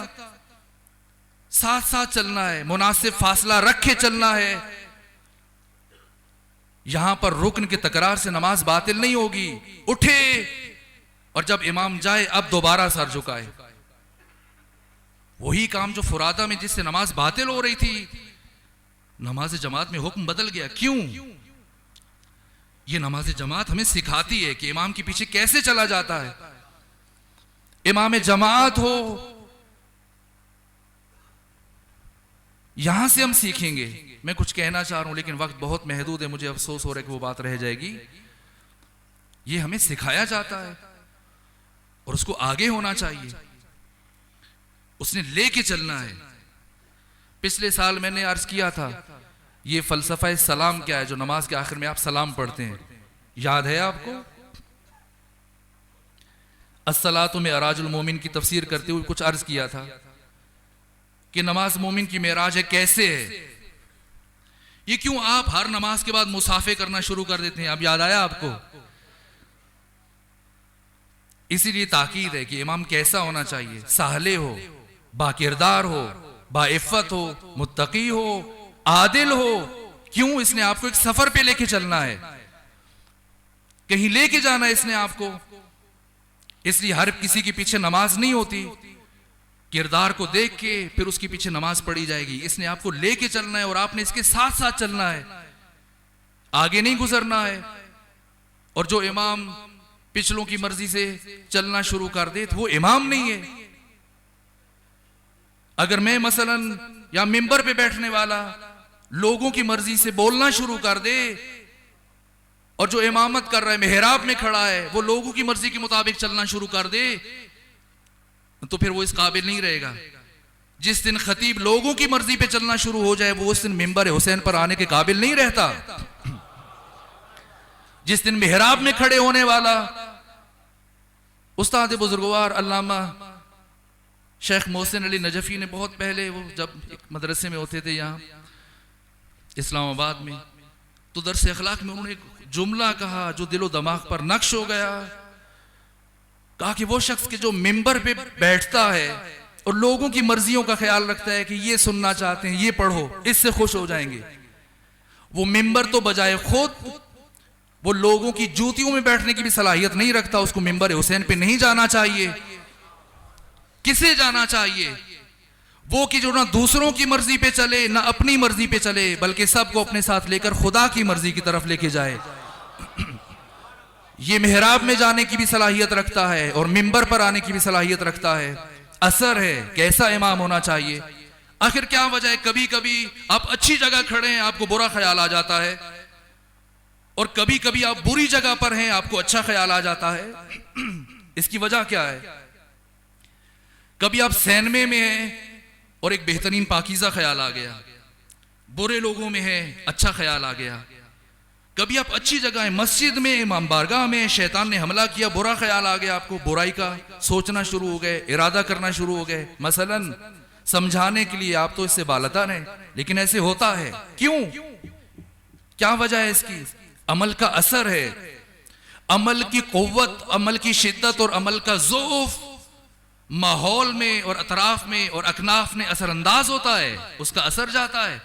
साथ साथ चलना है, मुनासिब फासला रख के चलना है। यहां पर रुकन की तकरार से नमाज बातिल नहीं होगी। उठे और जब इमाम जाए अब दोबारा सर झुकाए। वही काम जो फुरादा में जिससे नमाज बातिल हो रही थी, नमाज जमात में हुक्म बदल गया। क्यों? ये नमाज जमात हमें सिखाती है कि इमाम के पीछे कैसे चला जाता है। इमाम जमात हो, यहां से हम सीखेंगे। मैं कुछ कहना चाह रहा हूं लेकिन वक्त बहुत महदूद है, मुझे अफसोस हो रहा है कि वो बात रह जाएगी। ये हमें सिखाया जाता है और उसको आगे होना चाहिए, उसने लेके चलना है। पिछले साल मैंने अर्ज किया था ये फलसफा सलाम क्या है, जो नमाज के आखिर में आप सलाम पढ़ते हैं, याद है आपको? अस्सलातु मिअराजुल मोमिन की तफसीर करते हुए कुछ अर्ज किया था कि नमाज मोमिन की मेराज है। कैसे है? ये क्यों आप हर नमाज के बाद मुसाफे करना शुरू कर देते हैं? अब याद आया आपको? इसीलिए ताकीद है कि इमाम कैसा होना चाहिए? साहले हो, बाकिरदार हो, बाइफ़्फ़त हो, मुत्तकी हो, आदिल हो। क्यों? इसने आपको एक सफर पे लेके चलना है, कहीं लेके जाना है इसने आपको। इसलिए हर किसी के पीछे नमाज नहीं होती किरदार को देख के फिर उसके पीछे नमाज पढ़ी जाएगी। इसने आपको लेके चलना है और आपने इसके साथ साथ चलना है, आगे नहीं गुजरना है। और जो इमाम पिछलों की मर्जी से चलना शुरू कर दे तो वो इमाम नहीं है। अगर मैं मसलन या मिंबर पे बैठने वाला लोगों की मर्जी से बोलना शुरू कर दे और जो इमामत कर रहा है मेहराब में खड़ा है वो लोगों की मर्जी के मुताबिक चलना शुरू कर दे, तो फिर वो इस काबिल नहीं रहेगा। जिस दिन खतीब लोगों की मर्जी पे चलना शुरू हो जाए वो उस दिन मिंबर हुसैन पर आने के काबिल नहीं रहता। जिस दिन मेहराब में खड़े होने वाला उस्ताद बुजुर्गवार अल्लामा शेख मोहसिन अली नजफी ने बहुत पहले, वो जब एक मदरसे में होते थे यहाँ इस्लामाबाद में, तो दरस अखलाक में उन्होंने एक जुमला कहा जो दिलो दिमाग पर नक्श हो गया। कहा कि वो शख्स के जो मिंबर पे बैठता है और लोगों की मर्जियों का ख्याल रखता है कि ये सुनना चाहते हैं, ये पढ़ो, इससे खुश हो जाएंगे, वो मिंबर तो बजाय खुद वो लोगों की जूतियों में बैठने की भी सलाहियत नहीं रखता। उसको मिंबर हुसैन पे नहीं जाना चाहिए। किसे जाना चाहिए? वो कि जो ना दूसरों की मर्जी पे चले ना अपनी मर्जी पे चले, बल्कि सबको अपने साथ लेकर खुदा की मर्जी की तरफ लेके जाए। ये मेहराब में जाने की भी सलाहियत रखता है और मिंबर पर आने की भी सलाहियत रखता है। असर है कैसा इमाम होना चाहिए। आखिर क्या वजह है? कभी कभी आप अच्छी जगह खड़े हैं आपको बुरा ख्याल आ जाता है, और कभी कभी आप बुरी जगह पर हैं आपको अच्छा ख्याल आ जाता है। इसकी वजह क्या है? कभी आप सैनमे में हैं और एक बेहतरीन पाकीज़ा ख्याल आ गया, बुरे लोगों में है अच्छा ख्याल आ गया। कभी आप अच्छी जगह है, मस्जिद में, इमाम बारगाह में, शैतान ने हमला किया, बुरा ख्याल आ गया, आपको बुराई का सोचना शुरू हो गए, इरादा करना शुरू हो गए। मसलन समझाने के लिए आप तो इससे बालतान है, लेकिन ऐसे होता है। क्यों? क्या वजह है इसकी? अमल का असर है। अमल की कुव्वत, अमल की शिद्दत और अमल का ज़ौफ़ माहौल में और अतराफ में और अकनाफ में असरअंदाज होता है, उसका असर जाता है।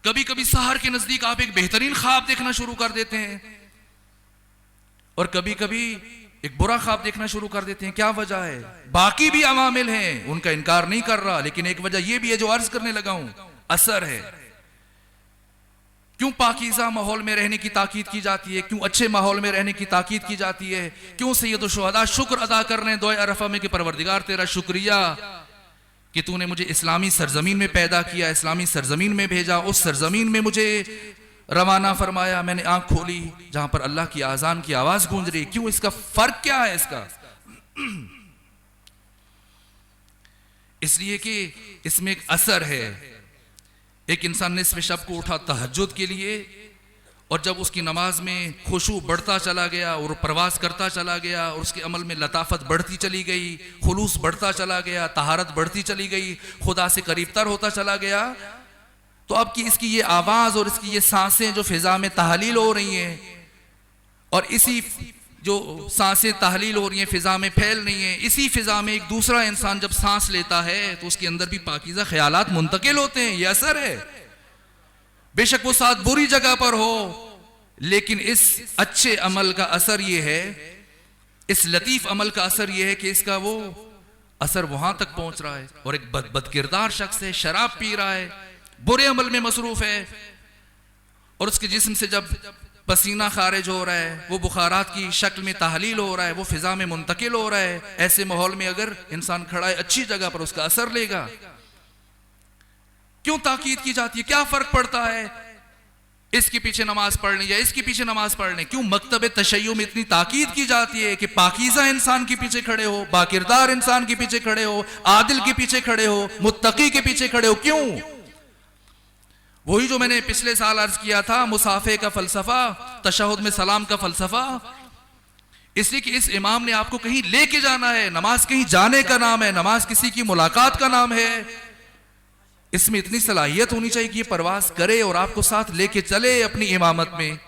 कभी कभी सहर के नजदीक आप एक बेहतरीन ख्वाब देखना शुरू कर देते हैं और कभी कभी एक बुरा ख्वाब देखना शुरू कर देते हैं। क्या वजह है? बाकी भी अवामिल हैं, उनका इनकार नहीं कर रहा, लेकिन एक वजह यह भी है जो अर्ज करने लगा हूं, असर है। क्यों पाकीज़ा माहौल में रहने की ताकीद की जाती है? क्यों अच्छे माहौल में रहने की ताकीद की जाती है? क्यों सैयद शुहदा शुक्र अदा कर रहे हैं दुआ अरफा में कि परवरदिगार तेरा शुक्रिया कि तूने मुझे इस्लामी सरजमीन में पैदा किया, इस्लामी सरजमीन में भेजा, उस सरजमीन में मुझे रवाना फरमाया, मैंने आंख खोली जहां पर अल्लाह की आजान की आवाज गूंज रही। क्यों? इसका फर्क क्या है इसका? इसलिए कि इसमें एक असर है। एक इंसान निस्फ़ शब को उठा तहज्जुद के लिए, और जब उसकी नमाज में खुशू बढ़ता चला गया और प्रवास करता चला गया और उसके अमल में लताफत बढ़ती चली गई, खुलूस बढ़ता चला गया, तहारत बढ़ती चली गई, खुदा से करीबतर होता चला गया, तो अब की इसकी ये आवाज़ और इसकी ये सांसें जो फिजा में तहलील हो रही हैं, और इसी जो सांसें तहलील हो रही हैं फिजा में फैल रही हैं, इसी फिजा में एक दूसरा इंसान जब सांस लेता है तो उसके अंदर भी पाकीज़ा ख्यालात मुंतकिल होते हैं। ये असर है। बेशक वो साथ बुरी जगह पर हो, लेकिन इस अच्छे अमल का असर ये है, इस लतीफ अमल का असर ये है कि इसका वो असर वहां तक पहुंच रहा है। और एक बदकिरदार शख्स है, शराब पी रहा है, बुरे अमल में मसरूफ है, और उसके जिस्म से जब पसीना खारिज हो रहा है, वो बुखारात की शक्ल में तहलील हो रहा है, वो फिजा में मुंतकिल हो रहा है, ऐसे माहौल में अगर इंसान खड़ा है अच्छी जगह पर उसका असर लेगा। क्यों ताकीद की जाती है? क्या फर्क पड़ता है इसके पीछे नमाज पढ़ने या इसके पीछे नमाज पढ़ने? क्यों मकतब तशय्युम में इतनी ताकीद की जाती है कि पाकीज़ा इंसान के पीछे खड़े हो, बाकिरदार इंसान के पीछे खड़े हो, आदिल के पीछे खड़े हो, मुत्तकी के पीछे खड़े हो? क्यों? वही जो मैंने पिछले साल अर्ज किया था, मुसाफे का फलसफा, तशहुद में सलाम का फलसफा। इसलिए कि इस इमाम ने आपको कहीं लेके जाना है। नमाज कहीं जाने का नाम है, नमाज किसी की मुलाकात का नाम है। इसमें इतनी सलाहियत होनी चाहिए कि ये परवाज करे और आपको साथ लेके चले अपनी इमामत में।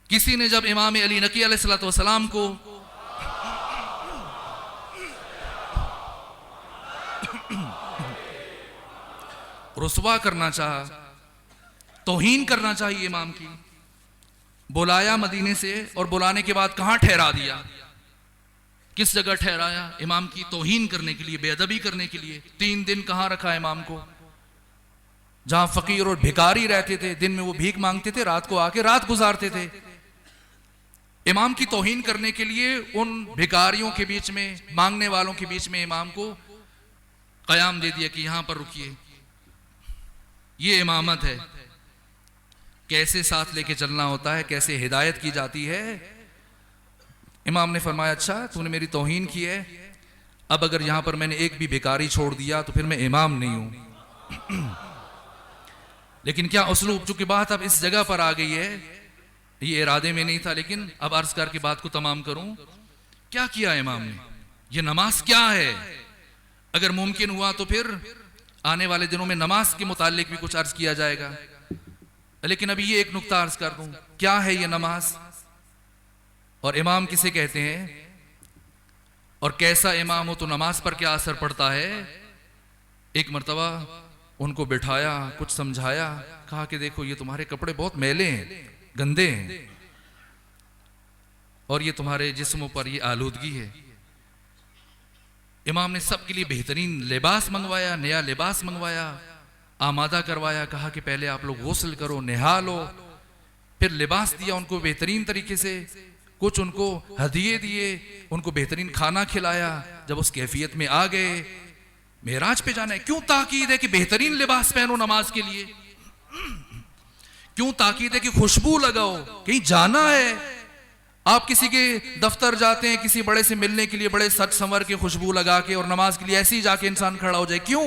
किसी ने जब इमाम अली नकी अलैहिस्सलाम को रुसवा करना चाहा, तौहीन करना चाहिए इमाम की, बुलाया मदीने से और बुलाने के बाद कहां ठहरा दिया, किस जगह ठहराया? इमाम की तौहीन करने के लिए, बेअदबी करने के लिए। 3 दिन कहां रखा इमाम को? जहां फकीर और भिखारी रहते थे, दिन में वो भीख मांगते थे, रात को आके रात गुजारते थे। इमाम की तौहीन करने के लिए उन भिखारियों के बीच में, मांगने वालों के बीच में इमाम को कयाम दे दिया कि यहां पर रुकिए। ये इमामत है, कैसे साथ लेके चलना होता है, कैसे हिदायत की जाती है। इमाम ने फरमाया, अच्छा तूने मेरी तौहीन की है, अब अगर यहां पर मैंने एक भी भिखारी छोड़ दिया तो फिर मैं इमाम नहीं हूं। लेकिन क्या उसलूब, चूंकि बात अब इस जगह पर आ गई है, ये इरादे में नहीं था, लेकिन अब अर्ज करके बात को तमाम करूं। क्या किया इमाम ने? ये नमाज क्या है? अगर मुमकिन हुआ तो फिर आने वाले दिनों में नमाज के मुतालिक भी कुछ अर्ज किया जाएगा, लेकिन अभी ये एक नुक्ता अर्ज कर दूं, क्या है ये नमाज और इमाम किसे कहते हैं, और कैसा इमाम हो तो नमाज पर क्या असर पड़ता है। एक मर्तबा उनको बिठाया, कुछ समझाया, कहा कि देखो ये तुम्हारे कपड़े बहुत मैले हैं, गंदे हैं, और ये तुम्हारे जिस्मों पर ये आलूदगी है। इमाम ने सबके लिए बेहतरीन लिबास मंगवाया, नया लिबास मंगवाया, आमादा करवाया, कहा कि पहले आप लोग गुस्ल करो, नहा लो, फिर लिबास दिया उनको बेहतरीन तरीके से, कुछ उनको हदिये दिए, उनको बेहतरीन खाना खिलाया। जब उस कैफियत में आ गए, मेराज पे जाना है, क्यों ताकीद है कि बेहतरीन लिबास पहनो नमाज के लिए? क्यों ताकीद है कि खुशबू लगाओ? कहीं जाना है, आप किसी के दफ्तर जाते हैं किसी बड़े से मिलने के लिए, बड़े सच संवर के खुशबू लगा के, और नमाज के लिए ऐसे ही जाके इंसान खड़ा हो जाए, क्यों?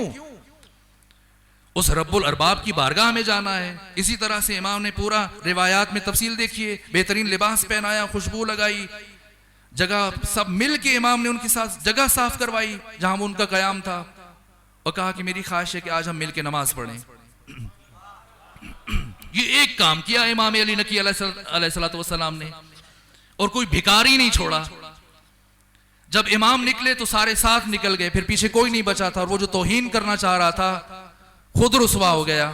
उस रब्बुल अरबाब की बारगाह में जाना है। इसी तरह से इमाम ने पूरा रिवायात में तफसील देखिए, बेहतरीन लिबास पहनाया, खुशबू लगाई, जगह सब मिल के इमाम ने उनके साथ जगह साफ करवाई जहां वो उनका कयाम था, और कहा कि मेरी ख्वाहिश है कि आज हम मिल के नमाज पढ़ें। ये एक काम किया इमाम अली नकी अलैहिस्सलाम ने, और कोई भिखारी नहीं छोड़ा। जब इमाम निकले तो सारे साथ निकल गए, फिर पीछे कोई नहीं बचा था, और वो जो तौहीन करना चाह रहा था खुद रुसवा हो गया।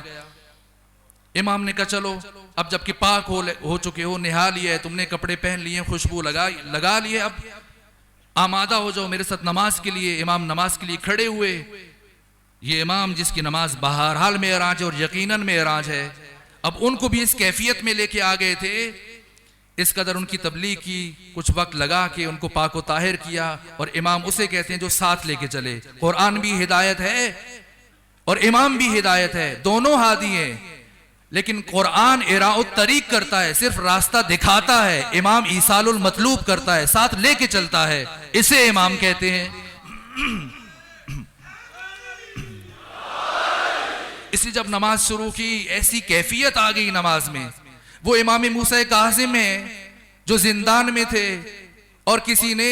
इमाम ने कहा चलो अब जबकि पाक हो चुके हो, नहा लिया है तुमने, कपड़े पहन लिए, खुशबू लगा लिए, अब आमादा हो जाओ मेरे साथ नमाज के लिए। इमाम नमाज के लिए खड़े हुए। ये इमाम जिसकी नमाज बहरहाल मेराज है और यकीनन मेराज है, अब उनको भी इस कैफियत में लेके आ गए थे। इस कदर उनकी तबलीग की, कुछ वक्त लगा के उनको पाक व ताहिर किया, और इमाम उसे कहते हैं जो साथ लेके चले। कुरान भी हिदायत है और इमाम भी हिदायत है, दोनों हादी हैं, लेकिन कुरान इराउत तरीक करता है, सिर्फ रास्ता दिखाता है, इमाम ईसालुल मतलूब करता है, साथ लेके चलता है, इसे इमाम कहते हैं। इसलिए जब नमाज शुरू की, ऐसी कैफियत आ गई नमाज में। वो इमाम मूसा काज़िम है जो जिंदान में थे, और किसी ने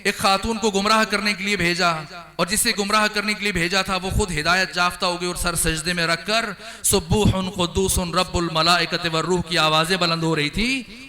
एक खातून को गुमराह करने के लिए भेजा, और जिसे गुमराह करने के लिए भेजा था वो खुद हिदायत याफ्ता हो गई, और सर सजदे में रखकर सुब्बूहुन कुद्दूसुन रब्बुल मलाइकति वर्रूह की आवाजें बुलंद हो रही थी।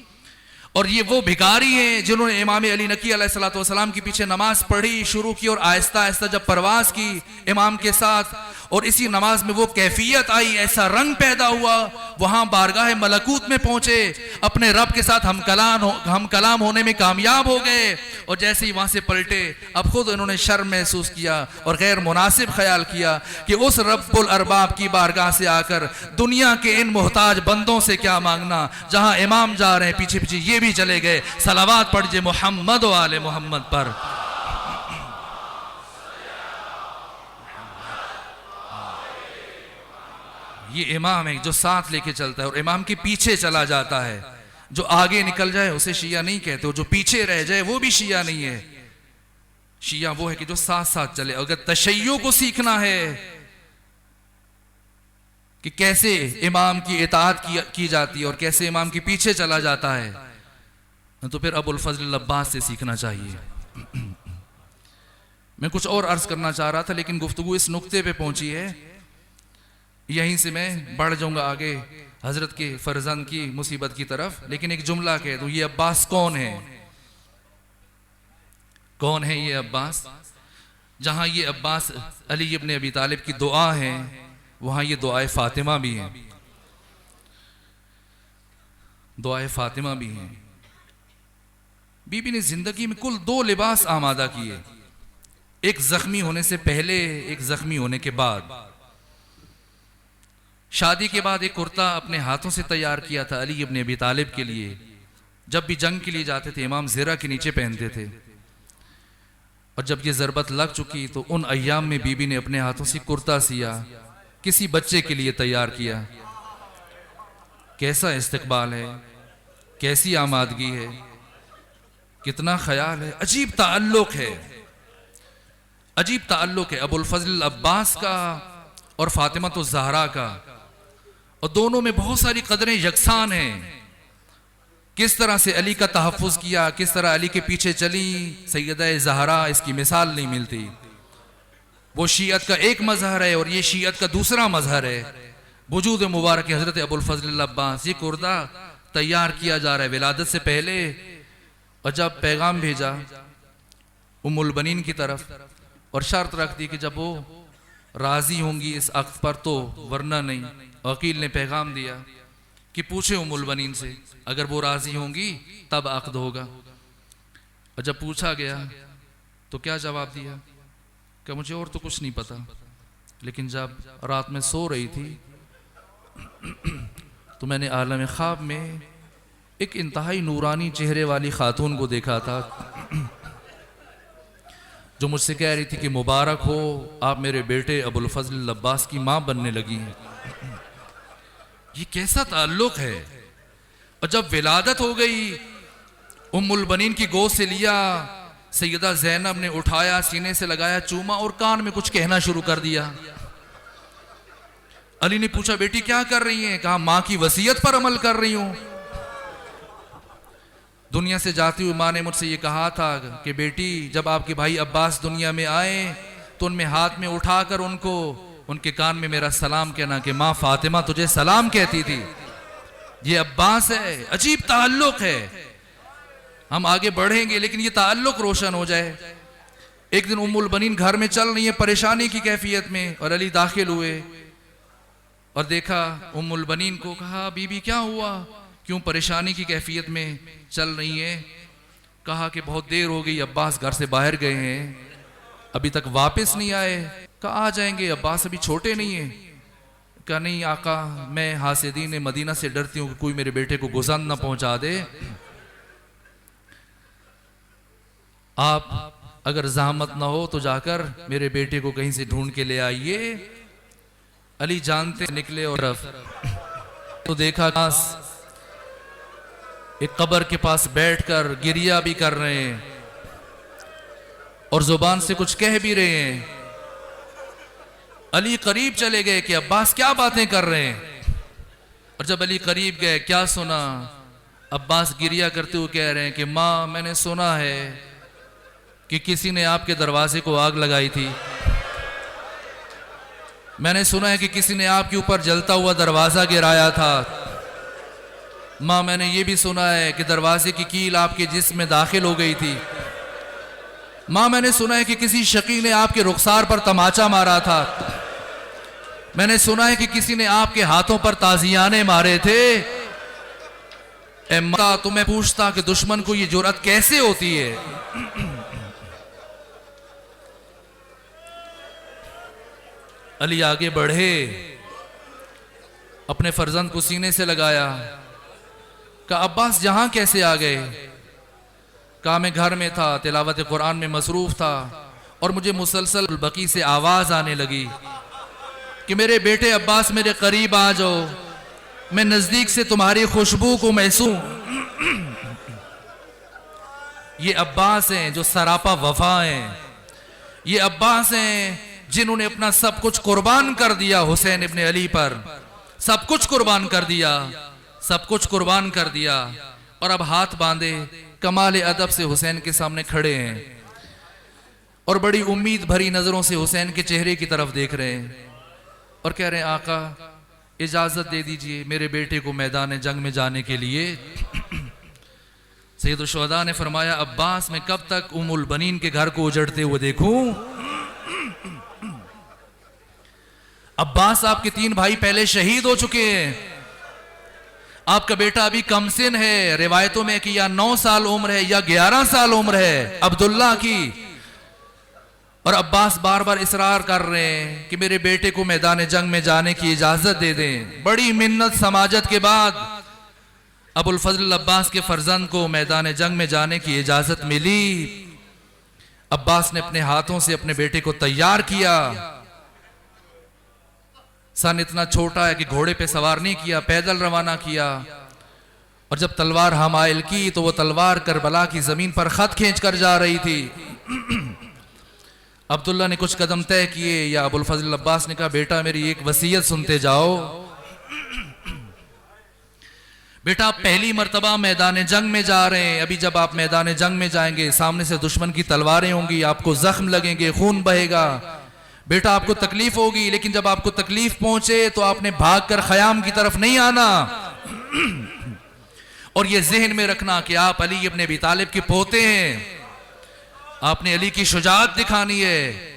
और ये वो भिखारी हैं जिन्होंने इमाम अली नकी अलैहिस्सलाम के पीछे नमाज पढ़ी, शुरू की, और आहिस्ता आहिस्ता जब परवाज की इमाम के साथ, और इसी नमाज में वो कैफियत आई, ऐसा रंग पैदा हुआ, वहां बारगाह मलकूत में पहुंचे, अपने रब के साथ हम कलाम होने में कामयाब हो गए। और जैसे ही वहां से पलटे, अब खुद उन्होंने शर्म महसूस किया और गैर मुनासिब ख्याल किया कि उस रब्बुल अरबाब की बारगाह से आकर दुनिया के इन मोहताज बंदों से क्या मांगना। जहां इमाम जा रहे हैं पीछे पीछे ये भी चले गए। सलावात पढ़िए मोहम्मद व आले मोहम्मद पर। ये इमाम है जो साथ लेके चलता है और इमाम के पीछे चला जाता है। जो आगे निकल जाए उसे शिया नहीं कहते, जो पीछे रह जाए वो भी शिया नहीं है। शिया वो है कि जो साथ साथ चले। अगर तशय्यो को सीखना है कि कैसे इमाम की इताअत की जाती है और कैसे इमाम के पीछे चला जाता है, तो फिर अबुल फजल अब्बास से सीखना चाहिए। मैं कुछ और अर्ज करना चाह रहा था, लेकिन गुफ्तगू इस नुक्ते पे पहुंची है, यहीं से मैं बढ़ जाऊंगा आगे हजरत के फर्जंद की मुसीबत की तरफ। लेकिन एक जुमला कह दूं, ये अब्बास कौन है? कौन है ये अब्बास? जहां ये अब्बास अली इब्न अबी तालिब की दुआ है, वहां ये दुआए फातिमा भी है, दुआए फातिमा भी है। बीबी ने जिंदगी में कुल 2 लिबास आमादा किए, एक जख्मी होने से पहले, एक जख्मी होने के बाद। शादी के बाद एक कुर्ता अपने हाथों से तैयार किया था अली इब्न अबी तालिब के लिए, जब भी जंग के लिए जाते थे इमाम ज़ेरा के नीचे पहनते थे। और जब ये ज़रबत लग चुकी तो उन अय्याम में बीबी ने अपने हाथों से कुर्ता सिया, किसी बच्चे के लिए तैयार किया। कैसा इस्तकबाल है, कैसी आमादगी है, कितना ख्याल है, अजीब ताल्लुक है, अजीब ताल्लुक है अबुल फजल अब्बास का और फातिमा तो ज़हरा का। और दोनों में बहुत सारी कदरें यकसान हैं। किस तरह से अली का तहफ़्फ़ुज़ किया, किस तरह अली के पीछे चली सैयदा ज़हरा, इसकी मिसाल नहीं मिलती। वो शीयत का एक मजहर है और ये शीयत का दूसरा मजहर है। वजूद मुबारक हज़रत अबुल फजल अब्बास, ये कुर्ता तैयार किया जा रहा है विलादत से पहले। और जब पैगाम भेजा उम्मुल बनीन की तरफ और शर्त रख दी कि जब वो राजी होंगी इस अक़्द पर तो, वरना नहीं। वकील ने पैगाम दिया कि पूछे उम्मुल बनीन से, अगर वो राजी होंगी तब अक़्द होगा। और जब पूछा गया तो क्या जवाब दिया कि मुझे और तो कुछ नहीं पता, लेकिन जब रात में सो रही थी तो मैंने आलम ख्वाब में एक इंतहाई नूरानी चेहरे वाली खातून को देखा था, जो मुझसे कह रही थी कि मुबारक हो, आप मेरे बेटे अबुल फजल अब्बास की माँ बनने लगी हैं। ये कैसा ताल्लुक है। और जब विलादत हो गई, उम्मुल बनीन की गोद से लिया, सैयदा ज़ैनब ने उठाया, सीने से लगाया, चूमा और कान में कुछ कहना शुरू कर दिया। अली ने पूछा, बेटी क्या कर रही हैं? कहा, माँ की वसीयत पर अमल कर रही हूं। दुनिया से जाती हुई माँ ने मुझसे ये कहा था कि बेटी, जब आपके भाई अब्बास दुनिया में आए तो उनमें हाथ में उठाकर उनको उनके कान में मेरा सलाम कहना कि माँ फातिमा तुझे सलाम कहती थी। ये अब्बास है, अजीब ताल्लुक है। हम आगे बढ़ेंगे लेकिन ये ताल्लुक रोशन हो जाए। एक दिन उम्मुल बनीन घर में चल रही है परेशानी की कैफियत में, और अली दाखिल हुए और देखा उम्मुल बनीन को। कहा, बीबी क्या हुआ, क्यों परेशानी की कैफियत में चल रही है? कहा कि बहुत देर हो गई, अब्बास घर से बाहर गए हैं, अभी तक वापस नहीं आए। कहा, आ जाएंगे, अब्बास अभी छोटे नहीं है। कहा, नहीं आका, मैं हासिदीन मदीना से डरती हूँ कि कोई मेरे बेटे को गुज़र ना पहुंचा दे। आप अगर जहमत ना हो तो जाकर मेरे बेटे को कहीं से ढूंढ के ले आइए। अली जानते निकले और तो देखा एक कब्र के पास बैठकर गिरिया भी कर रहे हैं और जुबान से कुछ कह भी रहे हैं। अली करीब चले गए कि अब्बास क्या बातें कर रहे हैं। और जब अली करीब गए, क्या सुना? अब्बास गिरिया करते हुए कह रहे हैं कि माँ, मैंने सुना है कि किसी ने आपके दरवाजे को आग लगाई थी। मैंने सुना है कि किसी ने आपके ऊपर जलता हुआ दरवाजा गिराया था। माँ, मैंने ये भी सुना है कि दरवाजे की कील आपके जिस्म में दाखिल हो गई थी। माँ, मैंने सुना है कि किसी शकी ने आपके रुखसार पर तमाचा मारा था। मैंने सुना है कि किसी ने आपके हाथों पर ताजियाने मारे थे। ए माँ, तुम्हें पूछता कि दुश्मन को ये जुर्रत कैसे होती है। अली आगे बढ़े, अपने फर्जंद को सीने से लगाया। कहा, अब्बास जहां कैसे आ गए? कहा, मैं घर में था, तिलावत कुरान में मसरूफ था और मुझे मुसलसल बकी से आवाज आने लगी कि मेरे बेटे अब्बास, मेरे करीब आ जाओ, मैं नजदीक से तुम्हारी खुशबू को महसूस। ये अब्बास हैं जो सरापा वफा हैं। ये अब्बास हैं जिन्होंने अपना सब कुछ कुर्बान कर दिया हुसैन इब्ने अली पर। सब कुछ कुर्बान कर दिया, सब कुछ कुर्बान कर दिया। और अब हाथ बांधे कमाल अदब से हुसैन के सामने खड़े हैं। और बड़ी उम्मीद भरी नजरों से हुसैन के चेहरे की तरफ देख रहे हैं और कह रहे हैं आका इजाजत दे दीजिए मेरे बेटे को मैदान जंग में जाने के लिए। सैयद शुहदा ने फरमाया अब्बास मैं कब तक उम्मुल बनीन के घर को उजड़ते हुए देखूं? अब्बास आपके 3 भाई पहले शहीद हो चुके हैं, आपका बेटा अभी कमसिन है, रिवायतों में कि या 9 साल उम्र है या 11 साल उम्र है अब्दुल्ला की। और अब्बास बार बार इसरार कर रहे हैं कि मेरे बेटे को मैदान जंग में जाने की इजाजत दे दें। बड़ी मिन्नत समाजत के बाद अबुल फजल अब्बास के फर्जंद को मैदान जंग में जाने की इजाजत मिली। अब्बास ने अपने हाथों से अपने बेटे को तैयार किया। सन इतना छोटा है कि घोड़े पे सवार नहीं किया, पैदल रवाना किया। और जब तलवार हमाइल की तो वो तलवार करबला की जमीन पर खत खींच कर जा रही थी। अब्दुल्ला ने कुछ कदम तय किए या अबुल फजल अब्बास ने कहा बेटा मेरी एक वसीयत सुनते जाओ। बेटा आप पहली मर्तबा मैदान जंग में जा रहे हैं, अभी जब आप मैदान जंग में जाएंगे सामने से दुश्मन की तलवारें होंगी, आपको जख्म लगेंगे, खून बहेगा, बेटा आपको तकलीफ होगी। लेकिन जब आपको तकलीफ पहुंचे तो आपने भागकर खयाम की तरफ नहीं आना। और ये जहन में रखना कि आप अली इब्न अबी तालिब के पोते हैं, आपने अली की शुजाअत दिखानी है।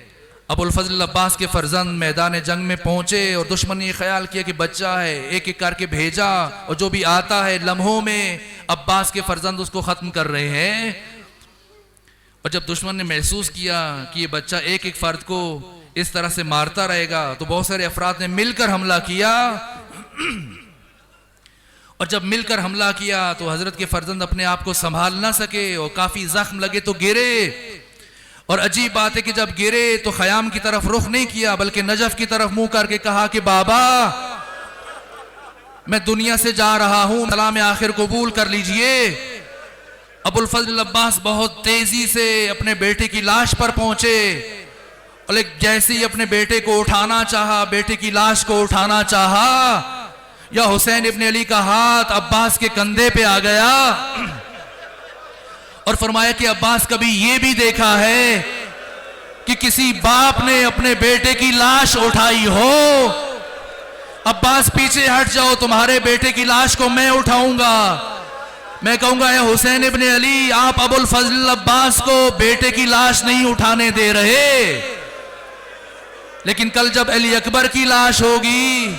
अबुल फजल अब्बास के फर्जंद मैदान जंग में पहुंचे और दुश्मन ने ख्याल किया कि बच्चा है, एक एक करके भेजा और जो भी आता है लम्हों में अब्बास के फर्जंद उसको खत्म कर रहे हैं। और जब दुश्मन ने महसूस किया कि ये बच्चा एक एक फर्द को इस तरह से मारता रहेगा तो बहुत सारे अफराद ने मिलकर हमला किया। और जब मिलकर हमला किया तो हजरत के फर्जंद अपने आप को संभाल ना सके और काफी जख्म लगे तो गिरे। और अजीब बात है कि जब गिरे तो खयाम की तरफ रुख नहीं किया बल्कि नजफ की तरफ मुंह करके कहा कि बाबा मैं दुनिया से जा रहा हूं, सलाम आखिर कबूल कर लीजिए। अबुल फजल अब्बास बहुत तेजी से अपने बेटे की लाश पर पहुंचे और जैसे ही अपने बेटे को उठाना चाहा, बेटे की लाश को उठाना चाहा, या हुसैन इब्न अली का हाथ अब्बास के कंधे पे आ गया और फरमाया कि अब्बास कभी ये भी देखा है कि किसी बाप ने अपने बेटे की लाश उठाई हो? अब्बास पीछे हट जाओ, तुम्हारे बेटे की लाश को मैं उठाऊंगा। मैं कहूंगा हुसैन इब्न अली आप अबुल फजल अब्बास को बेटे की लाश नहीं उठाने दे रहे, लेकिन कल जब अली अकबर की लाश होगी